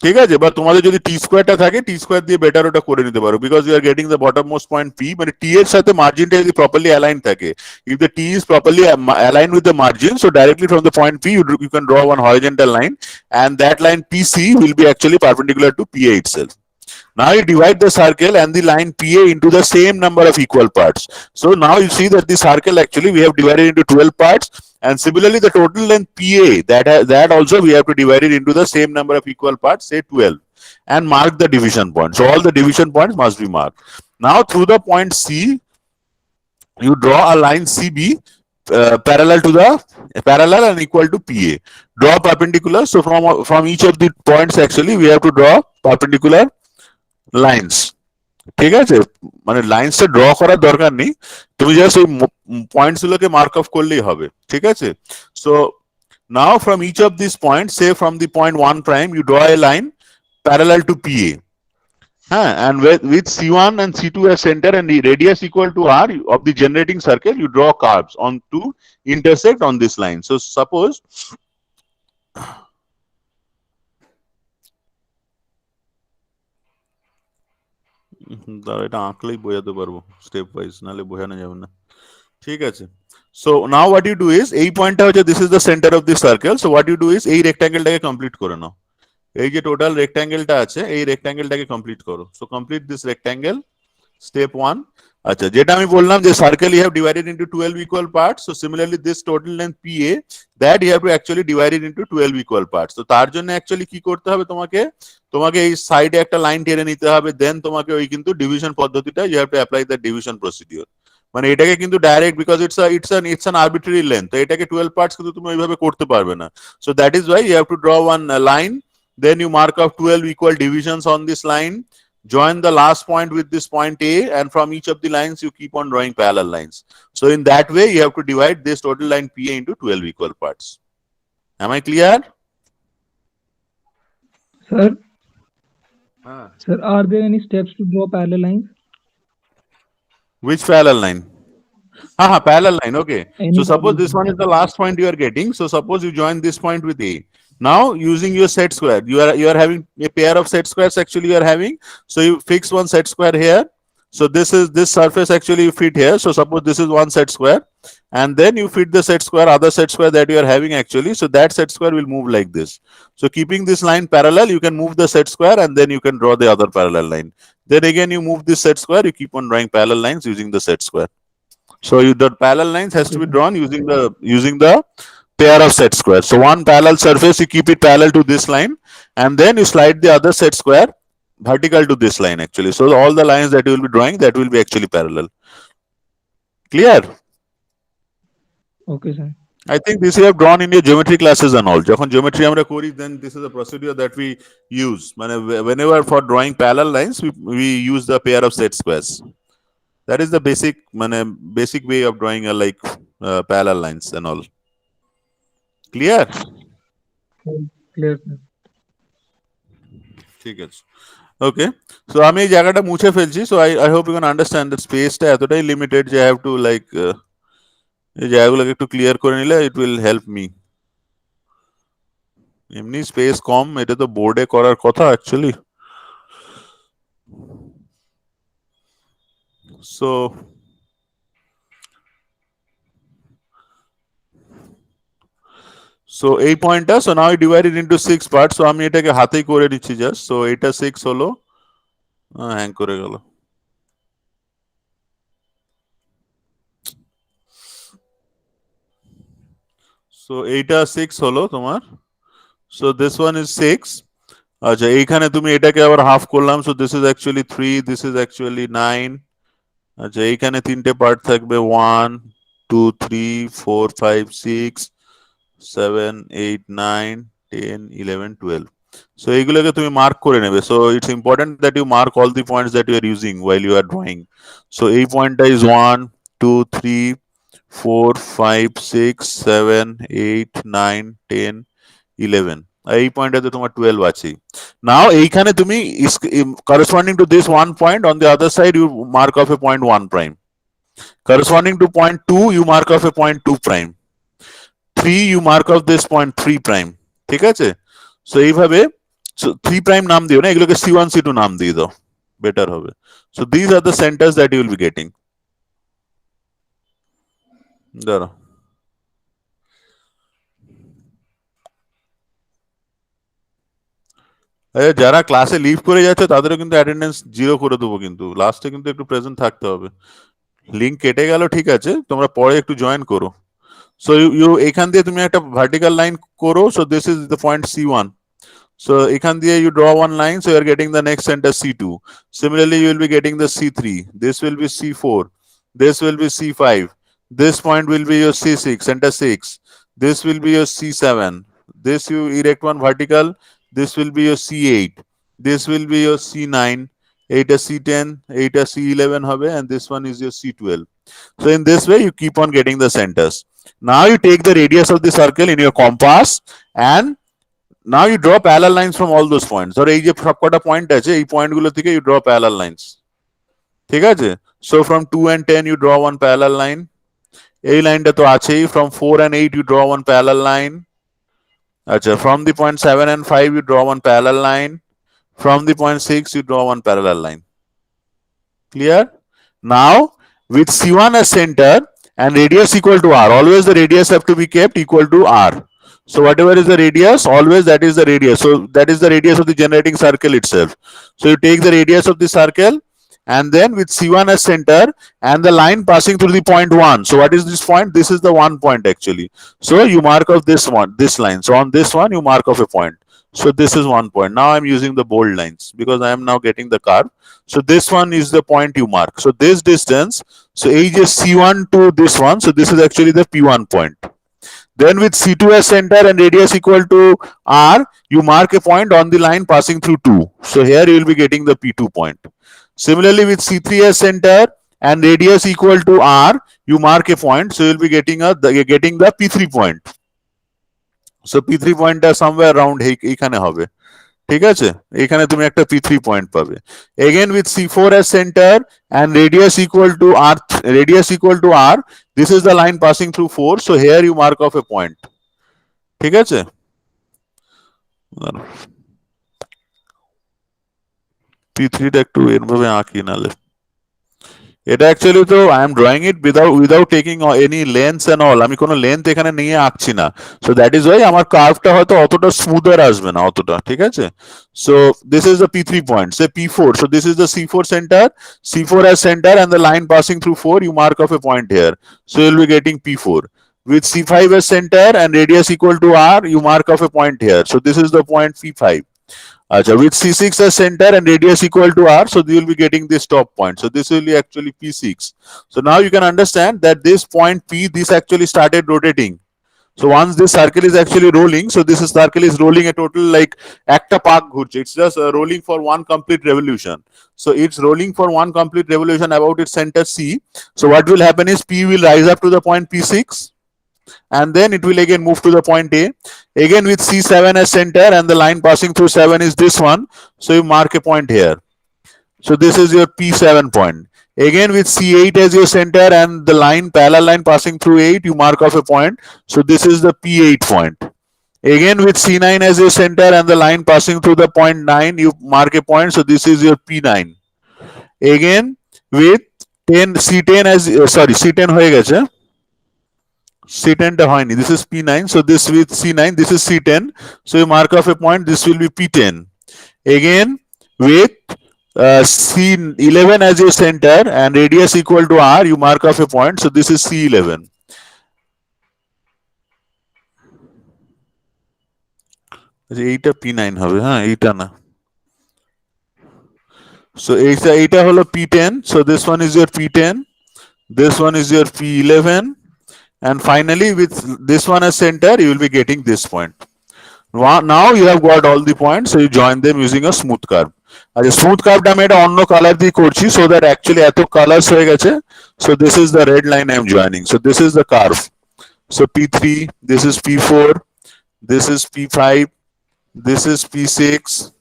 A: ঠিক আছে, বা তোমাদের যদি টি স্কোয়ারটা থাকে টি স্কোয়ার দিয়ে বেটার ওটা করে নিতে পারো, because you are getting the bottom most point P, মানে টি এর সাথে মার্জিনটা যদি প্রপারলি অ্যালাইন থাকে, if the T is properly align with the margin, so directly from the point P you can draw one horizontal line, and that line PC will be actually perpendicular to PA itself. Now you divide the circle and the line PA into the same number of equal parts. So now you see that the circle actually we have divided into 12 parts, and similarly the total length PA, that also we have to divide it into the same number of equal parts, say 12, and mark the division point. So all the division points must be marked. Now through the point C, you draw a line CB parallel and equal to PA. Draw perpendicular. So from each of the points actually we have to draw perpendicular lines. ঠিক আছে, মানে লাইনসটা draw করার দরকার নেই, তুমি just ওই points গুলোকে mark of করলেই হবে. ঠিক আছে, so now from each of this point, say from the point 1 prime you draw a line parallel to PA. হ্যাঁ, and with C1 and C2 as center and the radius equal to R of the generating circle, you draw curves on to intersect on this line. So suppose এটা আঁকলেই বোঝাতে পারবো step wise, নাহলে বোঝানো যাবে না. ঠিক আছে, so now what you do is, এই পয়েন্টটা হচ্ছে this is the centre of this circle. So what you do is, এই রেক্ট্যাঙ্গেলটাকে কমপ্লিট করে নাও. এই যে টোটাল রেক্ট্যাঙ্গেলটা আছে, এই রেক্ট্যাঙ্গেলটাকে কমপ্লিট করো. So complete this rectangle, step 1. আচ্ছা, যেটা আমি বললাম যে circle you have divided into 12 equal parts, so similarly this total length PA, that you have to actually divide it into 12 equal parts. তো তার জন্য অ্যাকচুয়ালি কি করতে হবে, তোমাকে এই সাইডে একটা লাইন টেনে নিতে হবে, দেন তোমাকে ওই কিন্তু ডিভিশন পদ্ধতিটা you have to apply the division procedure. মানে এটাকে কিন্তু direct, because it's an arbitrary length, তো এটাকে 12 পার্টস কিন্তু তুমি ওইভাবে করতে পারবে না. So that is why you have to draw one line, then you mark off 12 equal divisions on this line, join the last point with this point A, and from each of the lines you keep on drawing parallel lines. So in that way you have to divide this total line PA into 12 equal parts. Am I clear?
E: Sir, sir, are there any steps to draw parallel lines?
A: Which parallel line? Parallel line, okay.
E: Any
A: So suppose
E: parallel
A: this one is the last point you are getting, so suppose you join this point with A. Now using your set square, you are having a pair of set squares actually you are having, so you fix one set square here. So this surface actually you fit here, so suppose this is one set square, and then you fit the other set square that you are having actually, so that set square will move like this. So keeping this line parallel, you can move the set square and then you can draw the other parallel line. Then again you move this set square, you keep on drawing parallel lines using the set square. So the parallel lines has to be drawn using the pair of set squares. So one parallel surface, you keep it parallel to this line, and then you slide the other set square vertical to this line actually. So all the lines that you will be drawing, that will be actually parallel. Clear?
E: Okay, sir.
A: I think this you have drawn in your geometry classes and all. যখন geometry আমরা করি, then this is the procedure that we use. মানে whenever for drawing parallel lines, we use the pair of set squares. That is the basic way of drawing parallel lines and all. Clear?
E: Clear, sir.
A: ঠিক আছে, ওকে. So আমি এই জায়গাটা মুছে ফেলছি. So I hope you can understand that স্পেসটা এতটাই limited যে আই হ্যাভ টু এই জায়গাগুলোকে একটু ক্লিয়ার করে নিলে ইট উইল হেল্প মি. এমনি স্পেস কম, এটা তো বোর্ডে করার কথা অ্যাকচুয়ালি. সো সো এই পয়েন্টটা, so now divided into 6 parts. So আমি এটাকে হাতেই করে নিচ্ছি জাস্ট. সো এটা 6 হলো, হ্যাং করে গেল. সো এইটা 6 হলো তোমার. So this one is 6. আচ্ছা, এইখানে তুমি এটাকে আবার হাফ করলাম. So this is actually 3, this is actually 9. আচ্ছা, এইখানে তিনটে পার্ট থাকবে, 1 2 3 4 5 6 7 8 9 10 11 12. So এইগুলোকে তুমি মার্ক করে নেবে. So it's important that you mark all the points that you are using while you are drawing. So এই পয়েন্টটা is 1 2 3 4 5 6 7 8 9 10 11 আর এই পয়েন্টটাতে তোমার 12 আছেই নাও এইখানে তুমি corresponding to this one point on the other side you mark off a point 1 prime corresponding to point 2 you mark off a point 2 prime 3 you mark off this point 3 prime ঠিক আছে so এইভাবে 3 prime নাম দিও না এগুলোকে c1 c2 নাম দিয়ে দাও বেটার হবে so these are the centers that you will be getting দাঁড়াও যারা ক্লাসে লিভ করে যাচ্ছে তাদেরও কিন্তু অ্যাটেন্ডেন্স 0 করে দেবো কিন্তু লাস্টে কিন্তু একটু প্রেজেন্ট থাকতে হবে লিংক কেটে গেল ঠিক আছে তোমরা পরে একটু জয়েন করো সো ইউ এখান দিয়ে তুমি একটা ভার্টিক্যাল লাইন করো so this is the point c1 so এখান দিয়ে you draw one line so you are getting the next center c2 similarly you will be getting the c3 this will be c4 this will be c5 this point will be your c6 center 6 this will be your c7 this you erect one vertical this will be your c8 this will be your c9 এইটা c10 এইটা c11 হবে and this one is your c12 so in this way you keep on getting the centers now you take the radius of the circle in your compass and now you draw parallel lines from all those points or এই যে সবকটা point আছে এই পয়েন্টগুলো থেকে you draw parallel lines ঠিক আছে so from 2 and 10 you draw one parallel line এই লাইনটা তো আছেই from 4 and 8 you draw one parallel line আচ্ছা from the point 7 and 5 you draw one parallel line from the point 6 you draw one parallel line clear now with c1 as center and radius equal to r always the radius have to be kept equal to r so whatever is the radius always that is the radius so that is the radius of the generating circle itself so you take the radius of the circle and then with c1 as center and the line passing through the point 1 so what is this point this is the 1 point actually so you mark off this one this line so on this one you mark off a point so this is 1 point now I'm using the bold lines because I am now getting the curve so this one is the point you mark so this distance so age is c1 to this one so this is actually the p1 point then with c2 as center and radius equal to r you mark a point on the line passing through 2 so here you will be getting the p2 point similarly with c3 as center and radius equal to r you mark a point so you will be getting the p3 point so p3 point are somewhere around এইখানে হবে ঠিক আছে এখানে তুমি একটা p3 point পাবে again with c4 as center and radius equal to r this is the line passing through 4 so here you mark off a point ঠিক আছে p3 টা একটু এরভাবে আঁকি নালে এটা অ্যাকচুয়ালি তো I am drawing it without taking any length and all আমি কোনো লেন্থ এখানে নিয়ে আঁকছি না সো দ্যাট ইজ ওয়াই আমার কার্ভটা হয়তো অতটা স্মুদার আসবে না অতটা ঠিক আছে so this is the p3 point say p4 so this is the c4 center c4 as center and the line passing through 4 you mark off a point here so you'll be getting p4 with c5 as center and radius equal to r you mark off a point here so this is the point p5 with c6 as center and radius equal to r so you will be getting this top point so this will be actually p6 so now you can understand that this point p this actually started rotating so once this circle is actually rolling so this circle is rolling a total like একটা পাক ঘুরছে it's just rolling for one complete revolution so it's rolling for one complete revolution about its center c so what will happen is p will rise up to the point p6 and then it will again move to the point A again with c7 as center and the line passing through 7 is this one so you mark a point here so this is your p7 point again with c8 as your center and the parallel line passing through 8 you mark off a point so this is the p8 point again with c9 as your center and the line passing through the point 9 you mark a point so this is your p9 again with c10 as c10 হয়ে গেছে c10 টা হয়নি this is p9 so this with c9 this is c10 so you mark off a point this will be p10 again with c11 as your center and radius equal to r you mark off a point so this is c11 এইটা p9 হবে হ্যাঁ এইটা না so এইটা হলো p10 so this one is your p10 this one is your p11 and finally with this one as center you will be getting this point now you have got all the points so you join them using a smooth curve আর smooth কার্ভটা আমি এটা অন্য colour দিয়ে করছি so that actually এত colours হয়ে গেছে so this is the red line I am joining so this is the curve so p3 this is p4 this is P5, this is P6,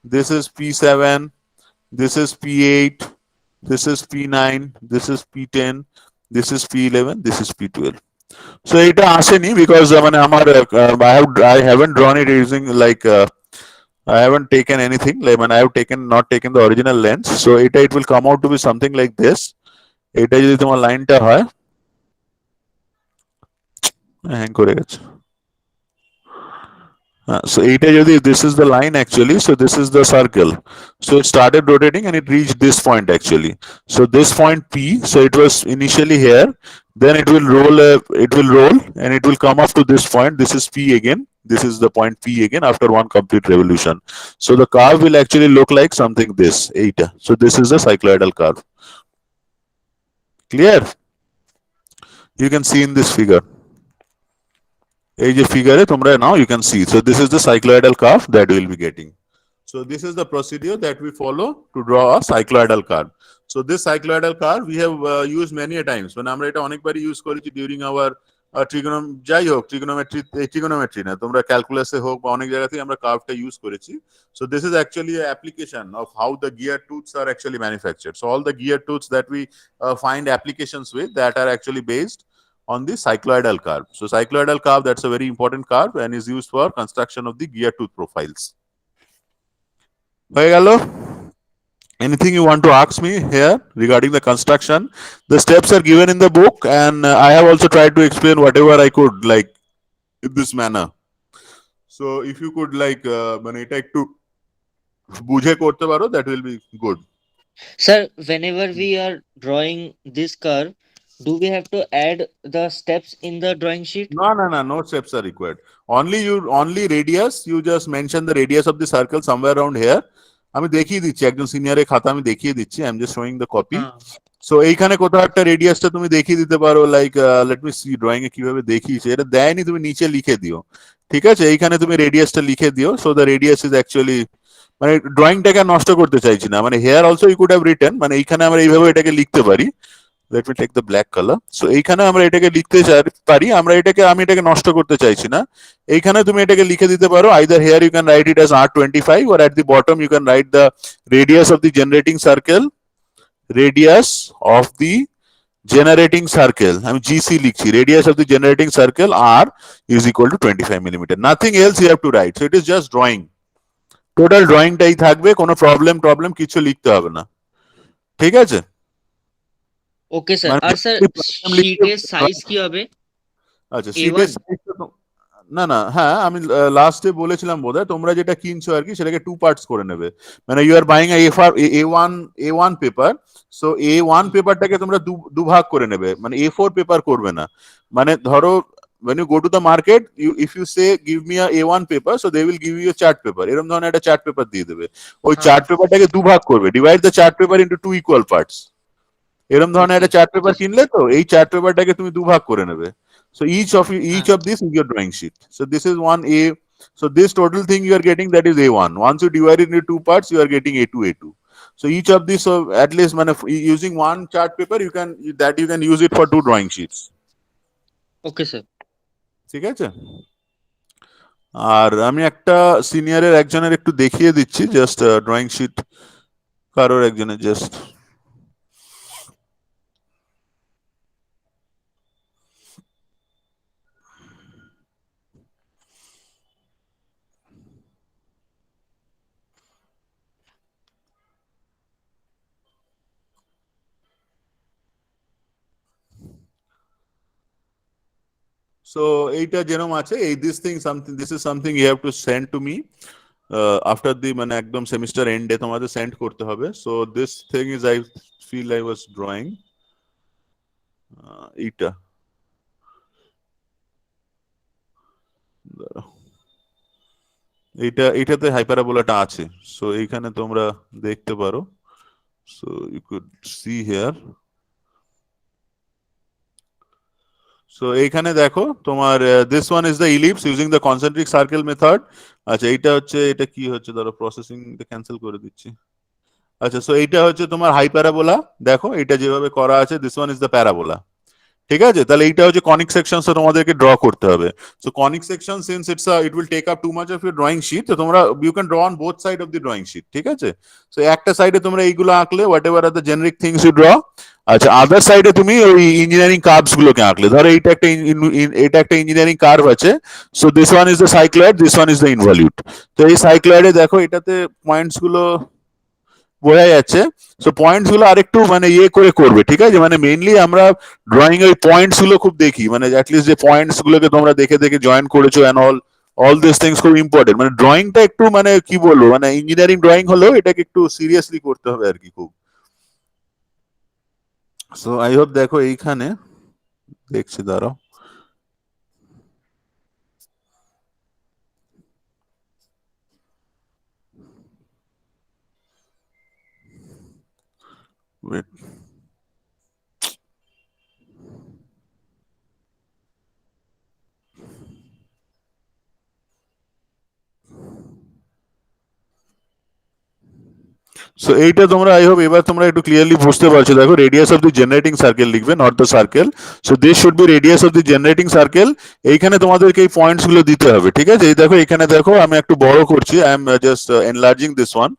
A: this is P7, this is P8, this is P9, this is P10, this is P11, this is P12. So এটা আসেনি because মানে আমার I haven't drawn it using like I haven't taken anything like when I have not taken the original lens, so it will come out to be something like this. এটা যদি তোমার লাইনটা হয় hang করে গেছে। So এটা যদি this is the line actually, so this is the circle, so it started rotating and it reached this point actually, so this point P, so it was initially here, then it will roll and it will come up to this point, this is P again, this is the point P again after one complete revolution, so the curve will actually look like something this eta, so this is the cycloidal curve. Clear? You can see in this figure. এই যে ফিগারে তোমরা now you can see, so this is the cycloidal curve that we will be getting. So this is the procedure that we follow to draw a cycloidal curve. So this cycloidal curve we have used many a times, when আমরা এটা অনেকবারই use করেছি during our যাই হোক trigonometry না তোমরা ক্যালকুলাসে হোক বা অনেক জায়গাতেই আমরা কার্ভটা ইউজ করেছি. So this is actually an application of how the gear tooths are actually manufactured. So all the gear tooths that we find applications with, that are actually based on the cycloidal curve. So cycloidal curve, that's a very important curve and is used for construction of the gear tooth profiles. হয়ে গেল? Anything you want to ask me here regarding the construction? The steps are given in the book, and I have also tried to explain whatever I could, like in this manner. So if you could like মানে এটা একটু বুঝে করতে পারো, that will be good.
D: Sir, whenever we are drawing this curve, do we have to add the steps in the drawing sheet?
A: No steps are required. Only radius, you just mention the radius of the circle somewhere around here. আমি দেখিয়ে দিচ্ছি, একজন সিনিয়রের খাতা আমি দেখিয়ে দিচ্ছি, I am just showing the copy. So এইখানে কোথাও একটা রেডিয়াসটা তুমি দেখিয়ে দিতে পারো, like let me see drawing a কিভাবে দেখিয়েছে, এটা দেয়নি, তুমি নিচে লিখে দিও, ঠিক আছে? এইখানে তুমি রেডিয়াসটা লিখে দিও, so the radius is actually, মানে ড্রয়িংটাকে নষ্ট করতে চাইছি না, মানে here also you could have written, মানে এইখানে আমরা এইভাবে এটাকে লিখতে পারি। Let me take the black color. So এইখানে আমরা এটাকে লিখতে পারি, আমি এটাকে নষ্ট করতে চাইছি না। এইখানে তুমি এটাকে লিখে দিতে পারো, either here you can write it as R25, or at the bottom you can write the radius of the generating circle, আমি GC লিখছি, radius of the generating circle R is equal to 25 millimeter. Nothing else you have to write. So it is just drawing. Total drawingটাই থাকবে, কোনো problem কিছু লিখতে হবে না, ঠিক আছে?
D: Okay sir. আর স্যার শীটের সাইজ কি হবে?
A: আচ্ছা শীটের সাইজটা না হ্যাঁ আমি লাস্টে বলেছিলাম বোধহয়, তোমরা যেটা কিনছো আর কি সেটাকে টু পার্টস করে নেবে, মানে you are buying A1 paper, so A1 পেপারটাকে তোমরা দুভাগ করে নেবে, মানে A4 পেপার করবে না। মানে ধরো when you go to the market, if you say give me a A1 paper, so they will give you a chart paper, এরকম ধরনের একটা চার্ট পেপার দিয়ে দেবে, ওই চার্ট পেপারটাকে দুভাগ করবে, divide the chart paper into two equal parts, এরকম ধরনের একটা চার্ট পেপার কিনলে তো এই চার্ট পেপারটাকে তুমি দুভাগ করে নেবে। So each of this is your drawing sheet. So this is one A. So this total thing you are getting, that is A1. Once you divide it into two parts, you are getting A2. So each of these, so at least using one chart paper, you can use it for two drawing sheets.
D: Okay sir.
A: ঠিক আছে? আর আমি একটা সিনিয়রের একজনের একটু দেখিয়ে দিচ্ছি, just drawing sheet কারোর একজনের জাস্ট। So এইটা যেরকম আছে, this is something you have to send to me after the মানে একদম সেমিস্টার এন্ডে তোমাদের সেন্ড করতে হবে। So this thing is I feel I was drawing এইটা এইটাতে হাইপারাবোলাটা আছে, সো এইখানে তোমরা দেখতে পারো। So you could see here. So এইখানে দেখো তোমার this one is the ellipse using the concentric circle method. আচ্ছা এটা কি হচ্ছে, ধরো প্রসেসিংটা ক্যান্সেল করে দিচ্ছি। আচ্ছা সো এইটা হচ্ছে তোমার হাইপারাবোলা, দেখো এটা যেভাবে করা আছে, this one is the parabola, ঠিক আছে, তাহলে এইটা হচ্ছে কনিক সেকশনস তোমাদেরকে ড্র করতে হবে। So conic section since it will take up too much of your drawing sheet, তো তোমরা you can draw on both side of the drawing sheet, ঠিক আছে। সো একটা সাইডে তোমরা এইগুলো আঁকলে, whatever are the generic things you draw. আচ্ছা, আদার সাইডে তুমি ওই ইঞ্জিনিয়ারিং কার্ভস গুলোকে আঁকলে, ধরো এটা একটা ইঞ্জিনিয়ারিং কার্ভ আছে। So this one is the cycloid, this one is the involute. তো এই সাইক্লয়েডে দেখো এটাতে পয়েন্টস গুলো বোঝা যাচ্ছে। সো পয়েন্টস গুলো আরেকটু মানে ইয়ে করে করবে, ঠিক আছে। মানে মেইনলি আমরা ড্রয়িং এর পয়েন্টস গুলো খুব দেখি, মানে অ্যাটলিস্ট যে পয়েন্টস গুলোকে তোমরা দেখে দেখে জয়েন করেছো এন্ড অল দিস থিংস খুব ইম্পর্টেন্ট। মানে ড্রয়িংটা একটু মানে কি বলবো, মানে ইঞ্জিনিয়ারিং ড্রয়িং হলেও এটাকে একটু সিরিয়াসলি করতে হবে আর কি খুব। সো আই হোপ দেখো এইখানে দেখছি, দাঁড়াও। Wait. সো এইটা তোমরা আই হোপ এবার তোমরা একটু ক্লিয়ারলি বুঝতে পারছো। দেখো radius of the generating circle লিখবে, not the circle. So this should be radius of the generating circle. এইখানে তোমাদেরকে এই পয়েন্টস গুলো দিতে হবে, ঠিক আছে। এই দেখো এখানে দেখো আমি একটু বড় করছি, I am just enlarging this one,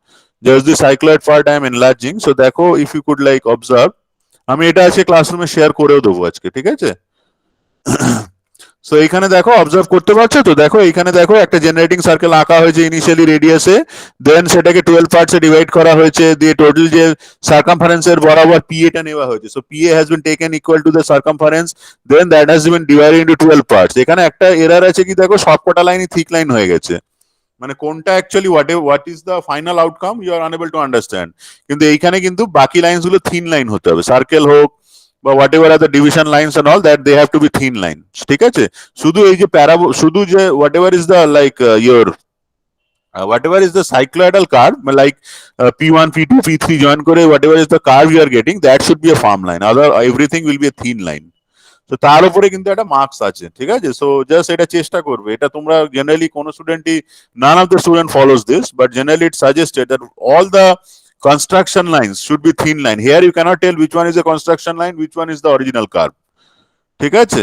A: just the cycloid part I am enlarging. So দেখো if you could like observe, আমি এটা আজকে ক্লাসরুমে শেয়ার করেও দেবো আজকে, ঠিক আছে। সো এইখানে দেখো অবজার্ভ করতে পারছো তো, দেখো এইখানে দেখো একটা জেনারেটিং সার্কেল আঁকা হয়েছে ইনিশিয়ালি রেডিয়াসে, দেন সেটাকে 12 পার্টসে ডিভাইড করা হয়েছে, দিয়ে টোটাল যে সার্কামফারেন্সের বরাবর পিএটা নেওয়া হয়েছে। So PA has been taken equal to the circumference, then that has been divided into 12 parts. এখানে একটা এরর আছে কি, দেখো সবকটা লাইনই থিক লাইন হয়ে গেছে, মানে কোনটা actually what is the final outcome you are unable to understand. কিন্তু এইখানে কিন্তু বাকি লাইনস গুলো থিন লাইন হতে হবে, সার্কেল হোক বা whatever are the division lines and all that they have to be thin line, ঠিক আছে। শুধু এই যে শুধু যে whatever is the like your whatever is the cycloidal curve, like P1, P2, P3 join করে whatever is the curve you are getting, that should be a firm line, other everything will be a thin line. তো তার উপরে কিন্তু একটা marks আছে, ঠিক আছে। So just এটা চেষ্টা করবে, এটা তোমরা জেনারেলি কোন স্টুডেন্টই, none of the student follows this, but generally it's suggested that all the construction lines should be thin line. Here you cannot tell which one is a construction line, which one is the original curve, ঠিক আছে।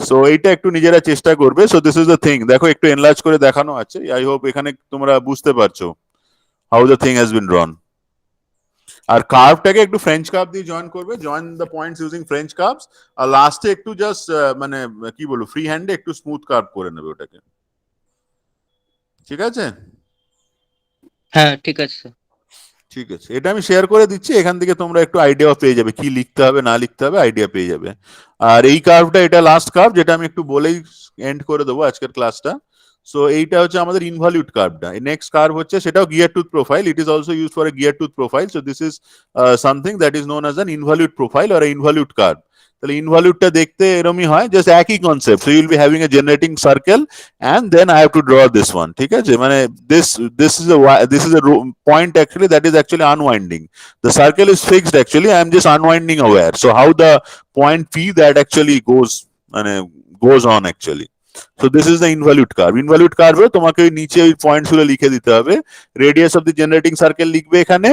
A: So এইটা একটু নিজেরা চেষ্টা করবে। So this is the thing, দেখো একটু enlarge করে দেখানো আছে, আই হোপ এখানে তোমরা বুঝতে পারছো how the thing has been drawn. আর কার্ভটাকে একটু ফ্রেঞ্চ কার্ভ দিয়ে জয়েন করবে, join the points using French curves. আর লাস্টে একটু জাস্ট মানে কি বলবো, ফ্রি হ্যান্ডে একটু স্মুথ কার্ভ করে নেবে ওটাকে, ঠিক আছে।
D: হ্যাঁ ঠিক আছে স্যার।
A: ঠিক আছে, এটা আমি শেয়ার করে দিচ্ছি, এখান থেকে তোমরা একটু আইডিয়া পেয়ে যাবে কি লিখতে হবে না লিখতে হবে, আইডিয়া পেয়ে যাবে। আর এই কার্ভটা, এটা লাস্ট কার্ভ, যেটা আমি একটু বলেই এন্ড করে দেবো আজকের ক্লাসটা। সো এইটা হচ্ছে আমাদের ইনভলিউট কার্ভটা। নেক্সট কার্ভ হচ্ছে সেটাও gear tooth profile, it is also use for a gear tooth profile. So this is something that is known as an involute profile or involute curve. তাহলে ইনভলিউটটা দেখতে এরমই হয়, জাস্ট একই concept. So you'll be having a generating circle and then I have to draw this one, ঠিক আছে। মানে this is a point actually that is actually unwinding. The circle is fixed actually, I am just unwinding aware. So how the point P that actually goes on actually. So this is the involute curve. Involute curve এ তোমাকে ওই নিচে ওই points গুলো লিখে দিতে হবে, radius of the generating circle লিখবে এখানে,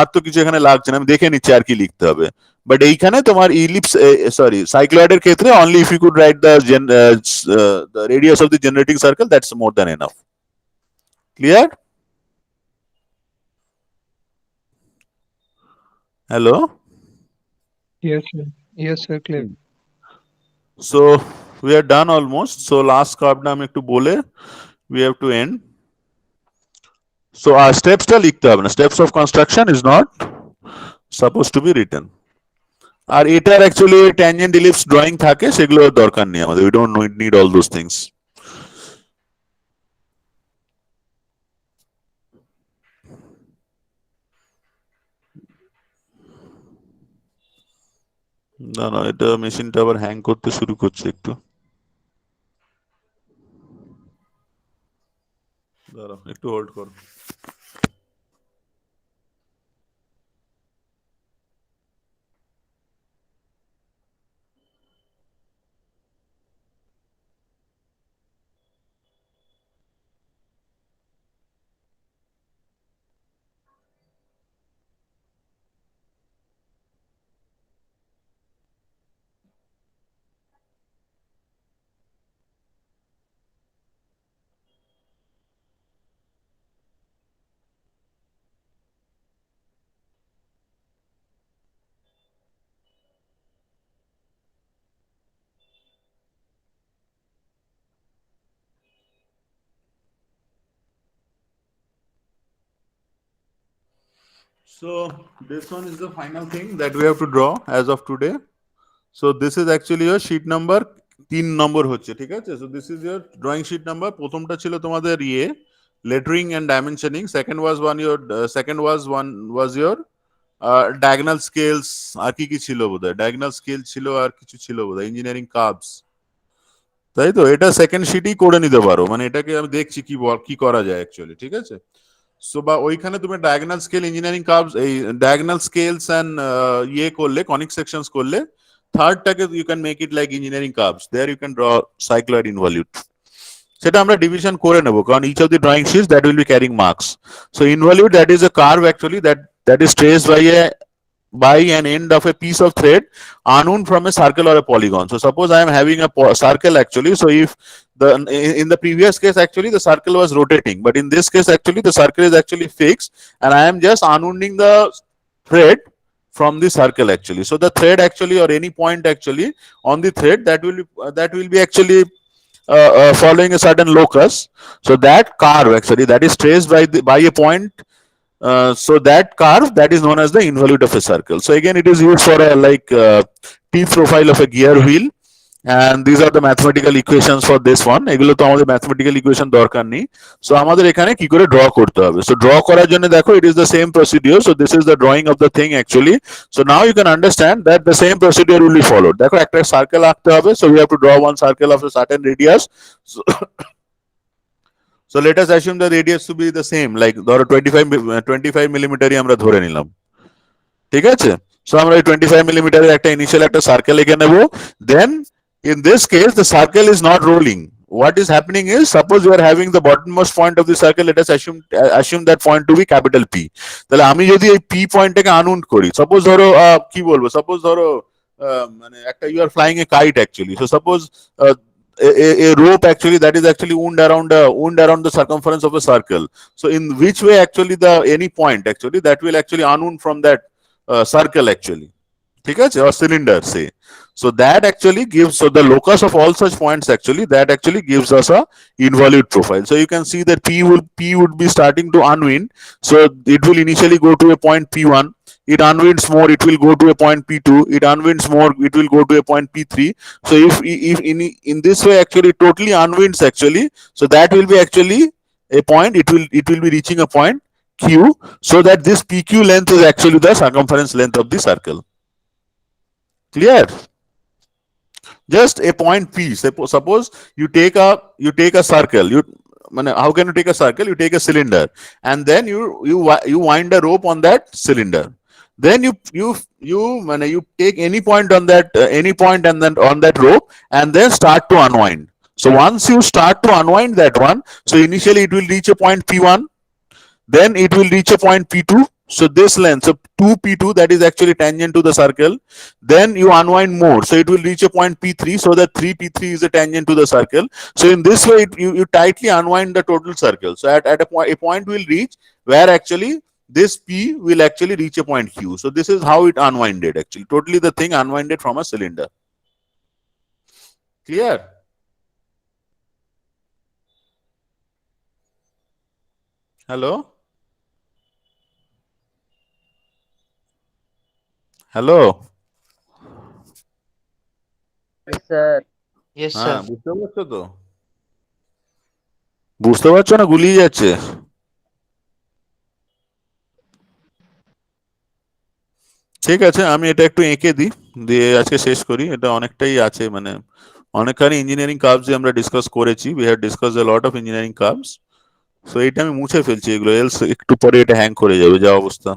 A: আর তো কিছু এখানে লাগছে না, আমি দেখে নিচ্ছি আর কি লিখতে হবে। বাট এইখানে তোমার ইলিপস, সরি সাইক্লয়েডের ক্ষেত্রে only if you could write the radius of the generating circle, that's more than enough. Clear? Hello?
E: Yes, sir. Yes, sir. Clear.
A: So we are done almost. So last কার্ভটা আমি একটু বলে we have to end. So our স্টেপসটা লিখতে হবে না, steps of construction is not supposed to be written. আর এটার actually tangent ellipse drawing থাকে, সেগুলো দরকার নেই আমাদের, we don't need all those things. না না, এটা মেশিনটা আবার হ্যাং করতে শুরু করছে একটু, দাঁড়াও একটু হোল্ড করো। So this one is the final thing that we have to draw as of today. So this is actually your sheet number 3 নম্বর হচ্ছে, ঠিক আছে? So this is your drawing sheet number. প্রথমটা ছিল তোমাদের lettering and dimensioning. Second was your diagonal scales, আর কি কি ছিল বোধহয়, diagonal scale ছিল, আর কিছু ছিল বোধহয়, ইঞ্জিনিয়ারিং কার্ভস, তাই তো? এটা সেকেন্ড শিটই করে নিতে পারো, মানে এটাকে আমি দেখছি কি করা যায় অ্যাকচুয়ালি, ঠিক আছে? সো বা ওইখানে তুমি ডায়াগোনাল স্কেল, ইঞ্জিনিয়ারিং কার্ভস, এই ডায়াগোনাল স্কেলস এন্ড করলে, কনিক সেকশনস করলে, থার্ডটাকে you can make it like engineering curves, there you can draw cycloid involute. সেটা আমরা ডিভিশন করে নেব, কারণ each of the drawing sheets that will be carrying marks. So involute, that is a curve actually that is traced by an end of a piece of thread unwound from a circle or a polygon. So suppose I am having a circle actually. So if in the previous case actually the circle was rotating, but in this case actually the circle is actually fixed, and I am just unwounding the thread from the circle actually. So the thread actually, or any point actually on the thread, that will be actually following a certain locus. So that curve actually, that is traced by a point. So that curve, that is known as the involute of a circle. So again, it is used for a teeth profile of a gear wheel, and these are the mathematical equations for this one. এগুলো তো আমাদের mathematical equation দরকার নেই। So আমাদের এখানে কি করে draw করতে হবে? So draw করার জন্য দেখো, it is the same procedure. So this is the drawing of the thing actually. So now you can understand that the same procedure will be followed. দেখো একটা circle আঁকতে হবে, so we have to draw one circle of a certain radius. So let us assume the radius to be the same, like ধরো 25 মিলিমিটারই আমরা ধরে নিলাম, ঠিক আছে? সো আমরা এই 25 মিলিমিটারের একটা ইনিশিয়াল একটা সার্কেল এঁকে নেব। দেন in this case the circle is not rolling. What is happening is, suppose you are having the bottommost point of the circle, let us assume that point to be capital P. তাহলে আমি যদি এই P পয়েন্টটাকে unwound করি, suppose ধরো কি বলবো, suppose ধরো মানে একটা you are flying a kite actually. So suppose a rope actually, that is actually wound around the circumference of a circle. So in which way actually any point actually that will actually unwound from that circle actually, ঠিক আছে, or cylinder say. So that actually gives, so the locus of all such points actually, that actually gives us a involute profile. So you can see that P would be starting to unwind. So it will initially go to a point P1, it unwinds more, it will go to a point P2, it unwinds more, it will go to a point P3. So if in this way actually totally unwinds actually, so that will be actually a point, it will be reaching a point Q, so that this PQ length is actually the circumference length of the circle. Clear? Just a point P. Suppose you take a circle. How can you take a circle? You take a cylinder, and then you wind a rope on that cylinder. Then you take any point on that and then on that rope, and then start to unwind. So once you start to unwind that one, so initially it will reach a point P1, then it will reach a point P2. So this length, so 2P2, that is actually tangent to the circle. Then you unwind more, so it will reach a point P3, so that 3P3 is a tangent to the circle. So in this way, you tightly unwind the total circle. So at a point will reach where actually this P will actually reach a point Q. So this is how it unwinded actually. Totally the thing unwinded from a cylinder. Clear? Hello? Hello,
D: sir. Yes
A: হ্যাঁ
D: sir.
A: বুঝতে পারছো তো? বুঝতে পারছো না, গুলিয়ে যাচ্ছে? ঠিক আছে, আমি এটা একটু এঁকে দিই, দিয়ে আজকে শেষ করি। এটা অনেকটাই আছে, মানে অনেকখানি ইঞ্জিনিয়ারিং কার্ভস আমরা ডিসকাস করেছি। We have discuss A lot of engineering curves. So এইটা আমি মুছে ফেলছি এগুলো, এলস একটু পরে এটা হ্যাং করে যাবে, যা অবস্থা।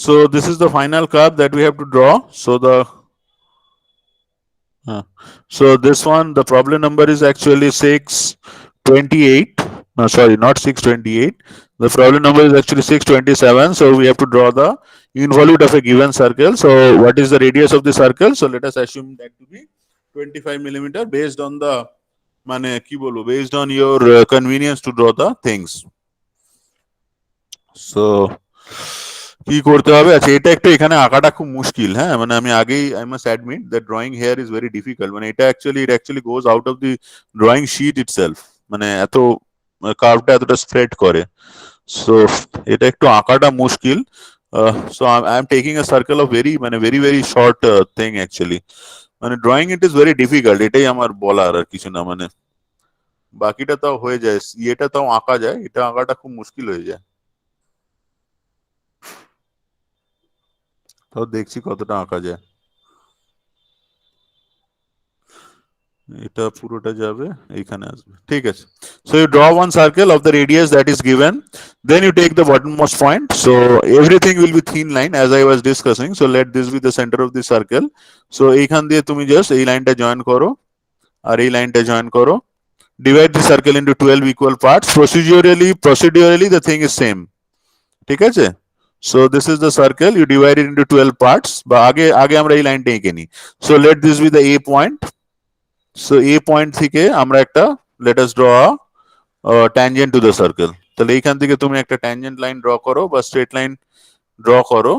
A: So this is the final curve that we have to draw. So this one, the problem number is actually 628. No, sorry, not 628. The problem number is actually 627. So we have to draw the involute of a given circle. So what is the radius of the circle? So let us assume that to be 25 millimeter based on the based on your convenience to draw the things. So কি করতে হবে? আচ্ছা, এটা একটু এখানে আঁকাটা খুব মুশকিল, হ্যাঁ, মানে আমি আগেই I must admit that drawing here is very difficult. মানে এটা it actually goes out of the drawing sheet itself. মানে এত কার্ভটা এতটা স্প্রেড করে, সো এটা একটু আঁকাটা মুশকিল। So I am taking a circle of very very short thing actually. মানে drawing it is very difficult, এটাই আমার বলার, আর কিছু না। মানে বাকিটা তাও হয়ে যায়, এটা তাও আঁকা যায়, এটা আঁকাটা খুব মুশকিল হয়ে যায়। তাও দেখছি কতটা আঁকা যায়। এটা পুরোটা যাবে এইখানে আসবে, ঠিক আছে। So you draw one circle of the radius that is given, then you take the bottommost point. So everything will be thin line as I was discussing. So let this be the center of the circle. So এইখান দিয়ে তুমি just এই লাইনটা join করো আর এই লাইনটা join করো, divide the circle into 12 equal parts. Procedurally the thing is same, ঠিক আছে। So this is the circle, you divide it into 12 parts, বা আগে আমরা এই লাইনটা এঁকে নিই। So let this be the A point. So A point থেকে আমরা একটা let us draw a tangent to the circle. তাহলে এইখান থেকে তুমি একটা tangent line draw করো বা straight line draw করো।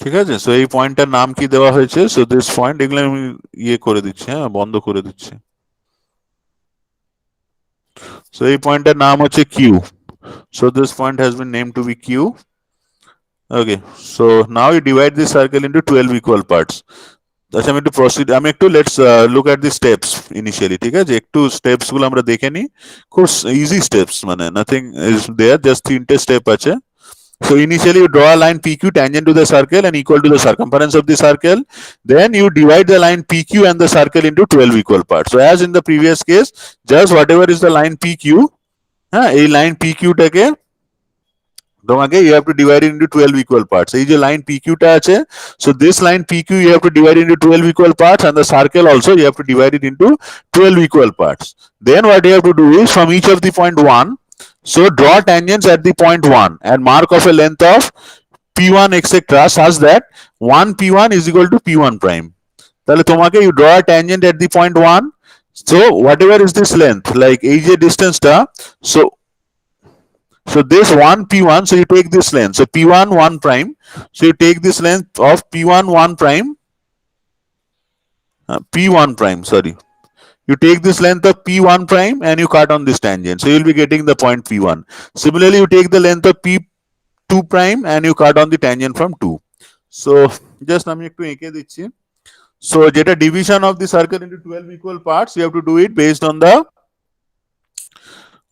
A: ঠিক আছে, সো এই পয়েন্টটার নাম কি দেওয়া হয়েছে? সো দিস পয়েন্ট, এগুলো আমি ইয়ে করে দিচ্ছি, হ্যাঁ, বন্ধ করে দিচ্ছি। সো এই পয়েন্টটার নাম হচ্ছে Q. So this point has been name to be Q. Okay, so now you divide this circle into 12 equal parts. আচ্ছা, আমি একটু let's look at the steps initially, ঠিক আছে। একটু স্টেপস গুলো আমরা দেখে নিই, খুব ইজি স্টেপস, মানে নাথিং ইজ দেয়ার, জাস্ট তিনটে স্টেপ আছে। So initially you draw a line PQ tangent to the circle and equal to the circumference of the circle. Then you divide the line PQ and the circle into 12 equal parts. So as in the previous case, just whatever is the line PQ, a line PQ take তোমাকে you have to divide it into 12 equal parts. এই যে line PQ টা আছে, so this line PQ you have to divide into 12 equal parts, and the circle also you have to divide it into 12 equal parts. Then what you have to do is from each of the point 1, so draw tangents at the point 1 and mark of a length of P1 etc. such that 1 P1 is equal to P1 prime. তাহলে তোমাকে you draw a tangent at the point 1. So whatever is this length, like এই যে ডিসটেন্সটা, so this 1 P1, so you take this length, so P1 1 prime, so you take this length of P1 1 prime, P1 prime, sorry, you take this length of P1 prime and you cut on this tangent, so you will be getting the point P1. Similarly, you take the length of P2 prime and you cut on the tangent from 2. So just আমি একটু এঁকে দিচ্ছি। So যেটা division of the circle into 12 equal parts, you have to do it based on the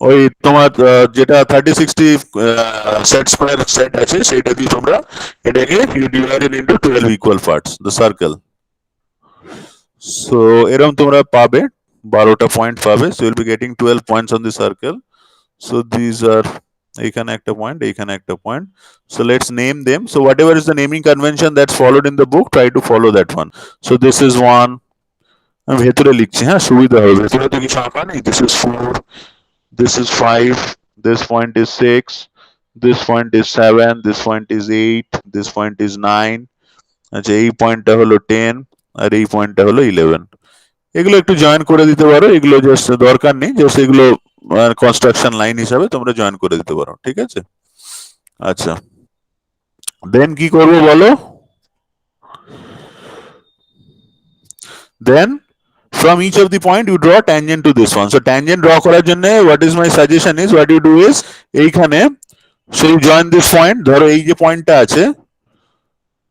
A: ওই তোমার যেটা 30-60 set square set আছে সেটা দিয়ে তোমরা এটাকে you divide it into 12 equal parts, the circle. So এরকম তোমরা পাবে 12টা পয়েন্ট পাবে, so you'll be getting 12 points on the circle. So these are এইখানে একটা পয়েন্ট, এইখানে একটা point. So let's name them. So whatever is the naming convention that's followed in the book, try to follow that one. So this is 1, আমি ভেতরে লিখছি, হ্যাঁ, সুবিধা হবে, ভেতরে তো কিছু আঁকা নেই। This is 4, this is 5, this point is 6, this point is 7, this point is 8, this point is 9, আচ্ছা এই পয়েন্টটা হলো 10 আর এই পয়েন্টটা হলো 11। এগুলো একটু জয়েন করে দিতে পারো, এগুলো জাস্ট দরকার নেই, জাস্ট এগুলো কনস্ট্রাকশন লাইন হিসাবে তোমরা জয়েন করে দিতে পারো, ঠিক আছে। আচ্ছা, দেন কি করবো বলো? Then from each of the point you draw tangent to this one. So tangent draw করার জন্য what is my suggestion is, what you do is এইখানে, so you join this point, ধরো এই যে পয়েন্টটা আছে,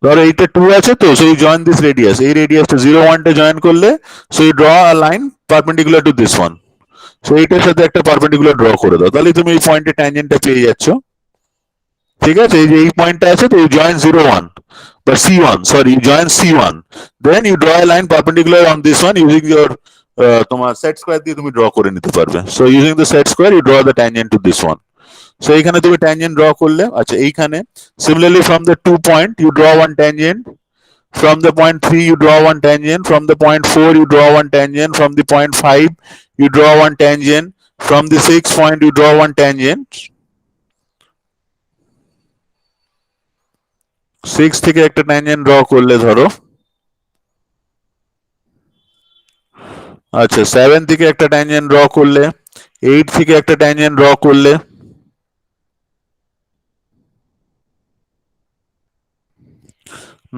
A: ধরো এইটা 2 আছে, তো so you join this radius, এই রেডিয়াসটা 0 1 টা জয়েন করলে, so you draw a line perpendicular to this one. So এইটার সাথে একটা পারপেন্ডিকুলার ড্র করে দাও, তাহলে তুমি এই পয়েন্টে ট্যানজেন্টটা পেয়ে যাচ্ছ, ঠিক আছে। এই যে এই পয়েন্টটা আছে, তো you join 0 1 বা C1, sorry, you join C1, then you draw a line perpendicular on this one using your তোমার সেট স্কয়ার দিয়ে তুমি ড্র করে নিতে পারবে। So using the set square you draw the tangent to this one. So এইখানে তুমি tangent draw করলে। আচ্ছা এইখানে similarly from the 2 point you draw one tangent, from the point 3 you draw one tangent, from the point 4 you draw one tangent, from the point 5 you draw one tangent, from the 6 point you draw one tangent। 6 থেকে একটা tangent draw করলে ধরো, আচ্ছা 7 থেকে একটা tangent draw করলে, 8 থেকে একটা ট্যানজেন্ট ড্র করলে,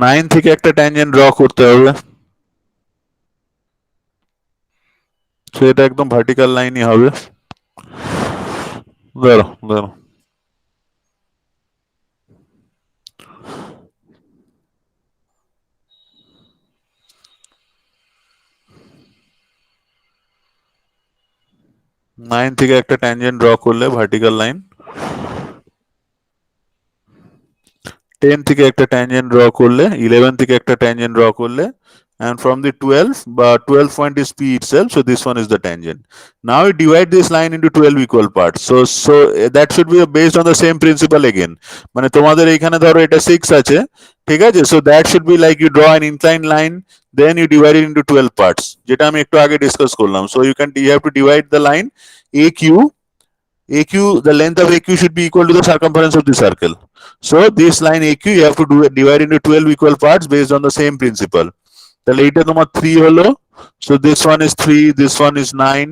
A: 9 থেকে একটা ট্যানজেন্ট ড্র করতে হবে। তো এটা একদম ভার্টিক্যাল লাইনই হবে। ধরো ধরো 9 থেকে একটা ট্যানজেন্ট ড্র করলে ভার্টিক্যাল লাইন, 10 থেকে একটা ট্যানজেন্ট ড্র করলে, 11 থেকে একটা ট্যানজেন্ট ড্র করলে, and from the 12 12 point is P itself, so this one is the tangent. Now we divide this line into 12 equal parts, so that should be based on the same principle again। মানে তোমাদের এখানে ধরো এটা 6 আছে, ঠিক আছে, so that should be like you draw an inclined line, then you divide it into 12 parts, যেটা আমি একটু আগে ডিসকাস করলাম। so you have to divide the line AQ, the length of AQ should be equal to the circumference of the circle, so this line AQ you have to divide into 12 equal parts based on the same principle। তাহলে এইটা তোমার 3 হলো, so this one is 3, this one is 9।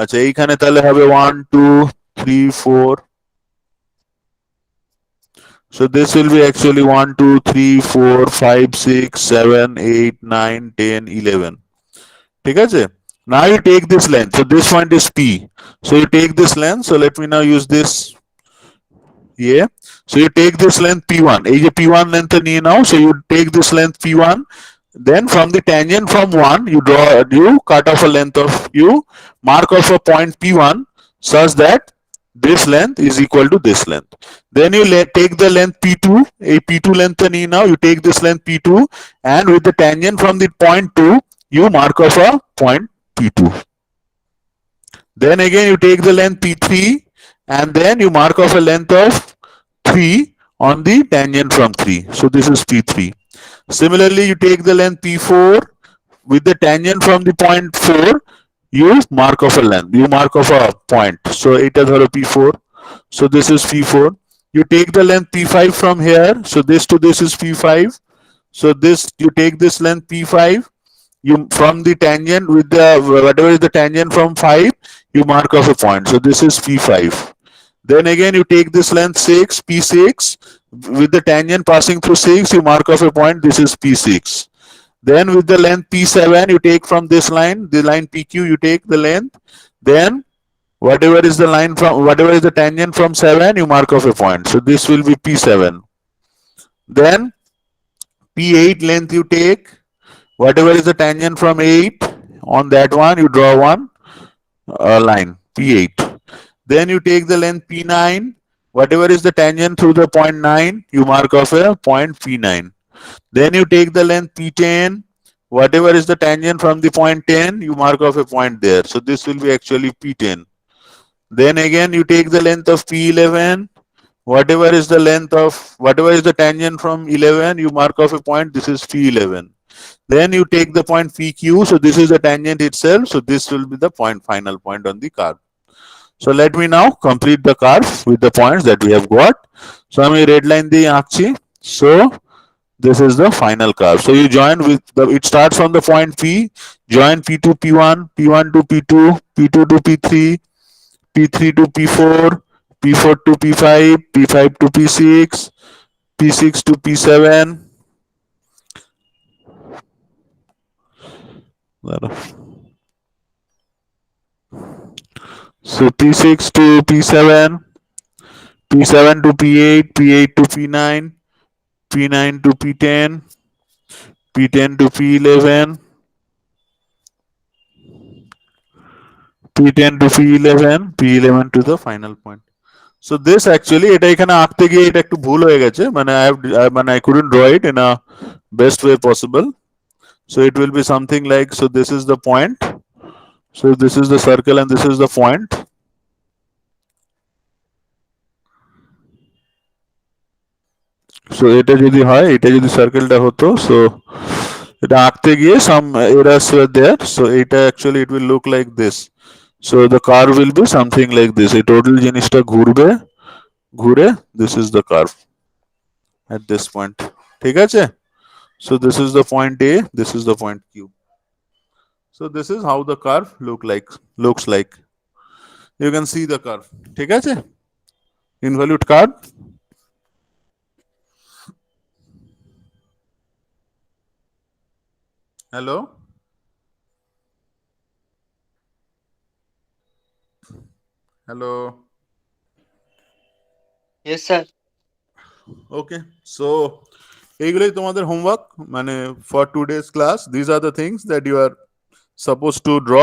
A: আচ্ছা এইখানে তাহলে হবে 1 2 3 4, so this will be actually 1 2 3 4 5 6 7 8 9 10 11, ঠিক আছে। now you take this length, so this point is P, so you take this length, so let me now use this here, so you take this length P1, এই যে P1 length নিয়ে নাও, so you take this length P1, then from the tangent from 1 you cut off a length of, you mark off a point P1 such that this length is equal to this length, then you take the length P2, a P2 length নিয়ে নাও, you take this length P2 and with the tangent from the point 2 you mark off a point P2, then again you take the length P3 and then you mark off a length of 3 on the tangent from 3, so this is P3। Similarly, you take the length P4 with the tangent from the point 4, you mark off a length, you mark off a point, so এটা ধরো P4, so this is P4। you take the length P5 from here, so this to this is P5, so this you take this length P5, you from the tangent with the whatever is the tangent from 5 you mark off a point, so this is P5, then again you take this length 6 P6 with the tangent passing through 6 you mark off a point, this is P6, then with the length P7 you take from this line, the line PQ you take the length, then whatever is the line from, whatever is the tangent from 7 you mark off a point, so this will be P7, then P8 length you take, whatever is the tangent from 8 on that one you draw one line P8, then you take the length P9, whatever is the tangent through the point 9 you mark off a point P9, then you take the length P10, whatever is the tangent from the point 10 you mark off a point there, so this will be actually P10, then again you take the length of P11, whatever is the length of, whatever is the tangent from 11 you mark off a point, this is P11, then you take the point PQ, so this is the tangent itself, so this will be the point, final point on the curve। So let me now complete the curve with the points that we have got, so আমি red line দিয়ে আঁকছি, so this is the final curve, so you join with the, it starts from the point P, join P to P1, P1 to P2, P2 to P3, P3 to P4, P4 to P5, P5 to P6, P6 to P7, so P6 to P7, P7 to P8, P8 to P9, P9 to P10, P10 to P11, P10 to P11, P11 to the final point। So this actually এটা এখানে আঁকতে গিয়ে এটা একটু ভুল হয়ে গেছে, মানে I couldn't draw it in a best way possible, so it will be something like, so this is the point, so this is the circle and this is the point, so এটা যদি হয়, এটা যদি সার্কেলটা হতো, so এটা আঁকতে গিয়ে সাম এরার্স ওয়ার দেয়ার, সো এটা actually it will look like this. So the curve will be something like this. এই টোটাল জিনিসটা ঘুরবে, ঘুরে this is the curve at this point, ঠিক আছে? So this is the point A, this is the point Q. So this is how the curve looks like. You can see the curve, ঠিক আছে? Involute curve. Hello? Hello?
D: Yes, sir.
A: Okay, so এইগুলোই তোমাদের homework, মানে for today's class. These are the things that you are suppose to draw.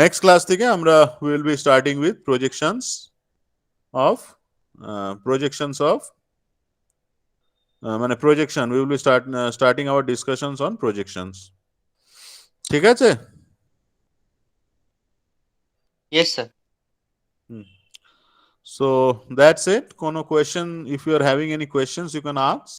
A: Next class থেকে আমরা will be starting with projections of মানে projection, we will be starting our discussions on projections, ঠিক আছে?
D: Yes, sir.
A: So that's it. Kono question, if you are having any questions you can ask.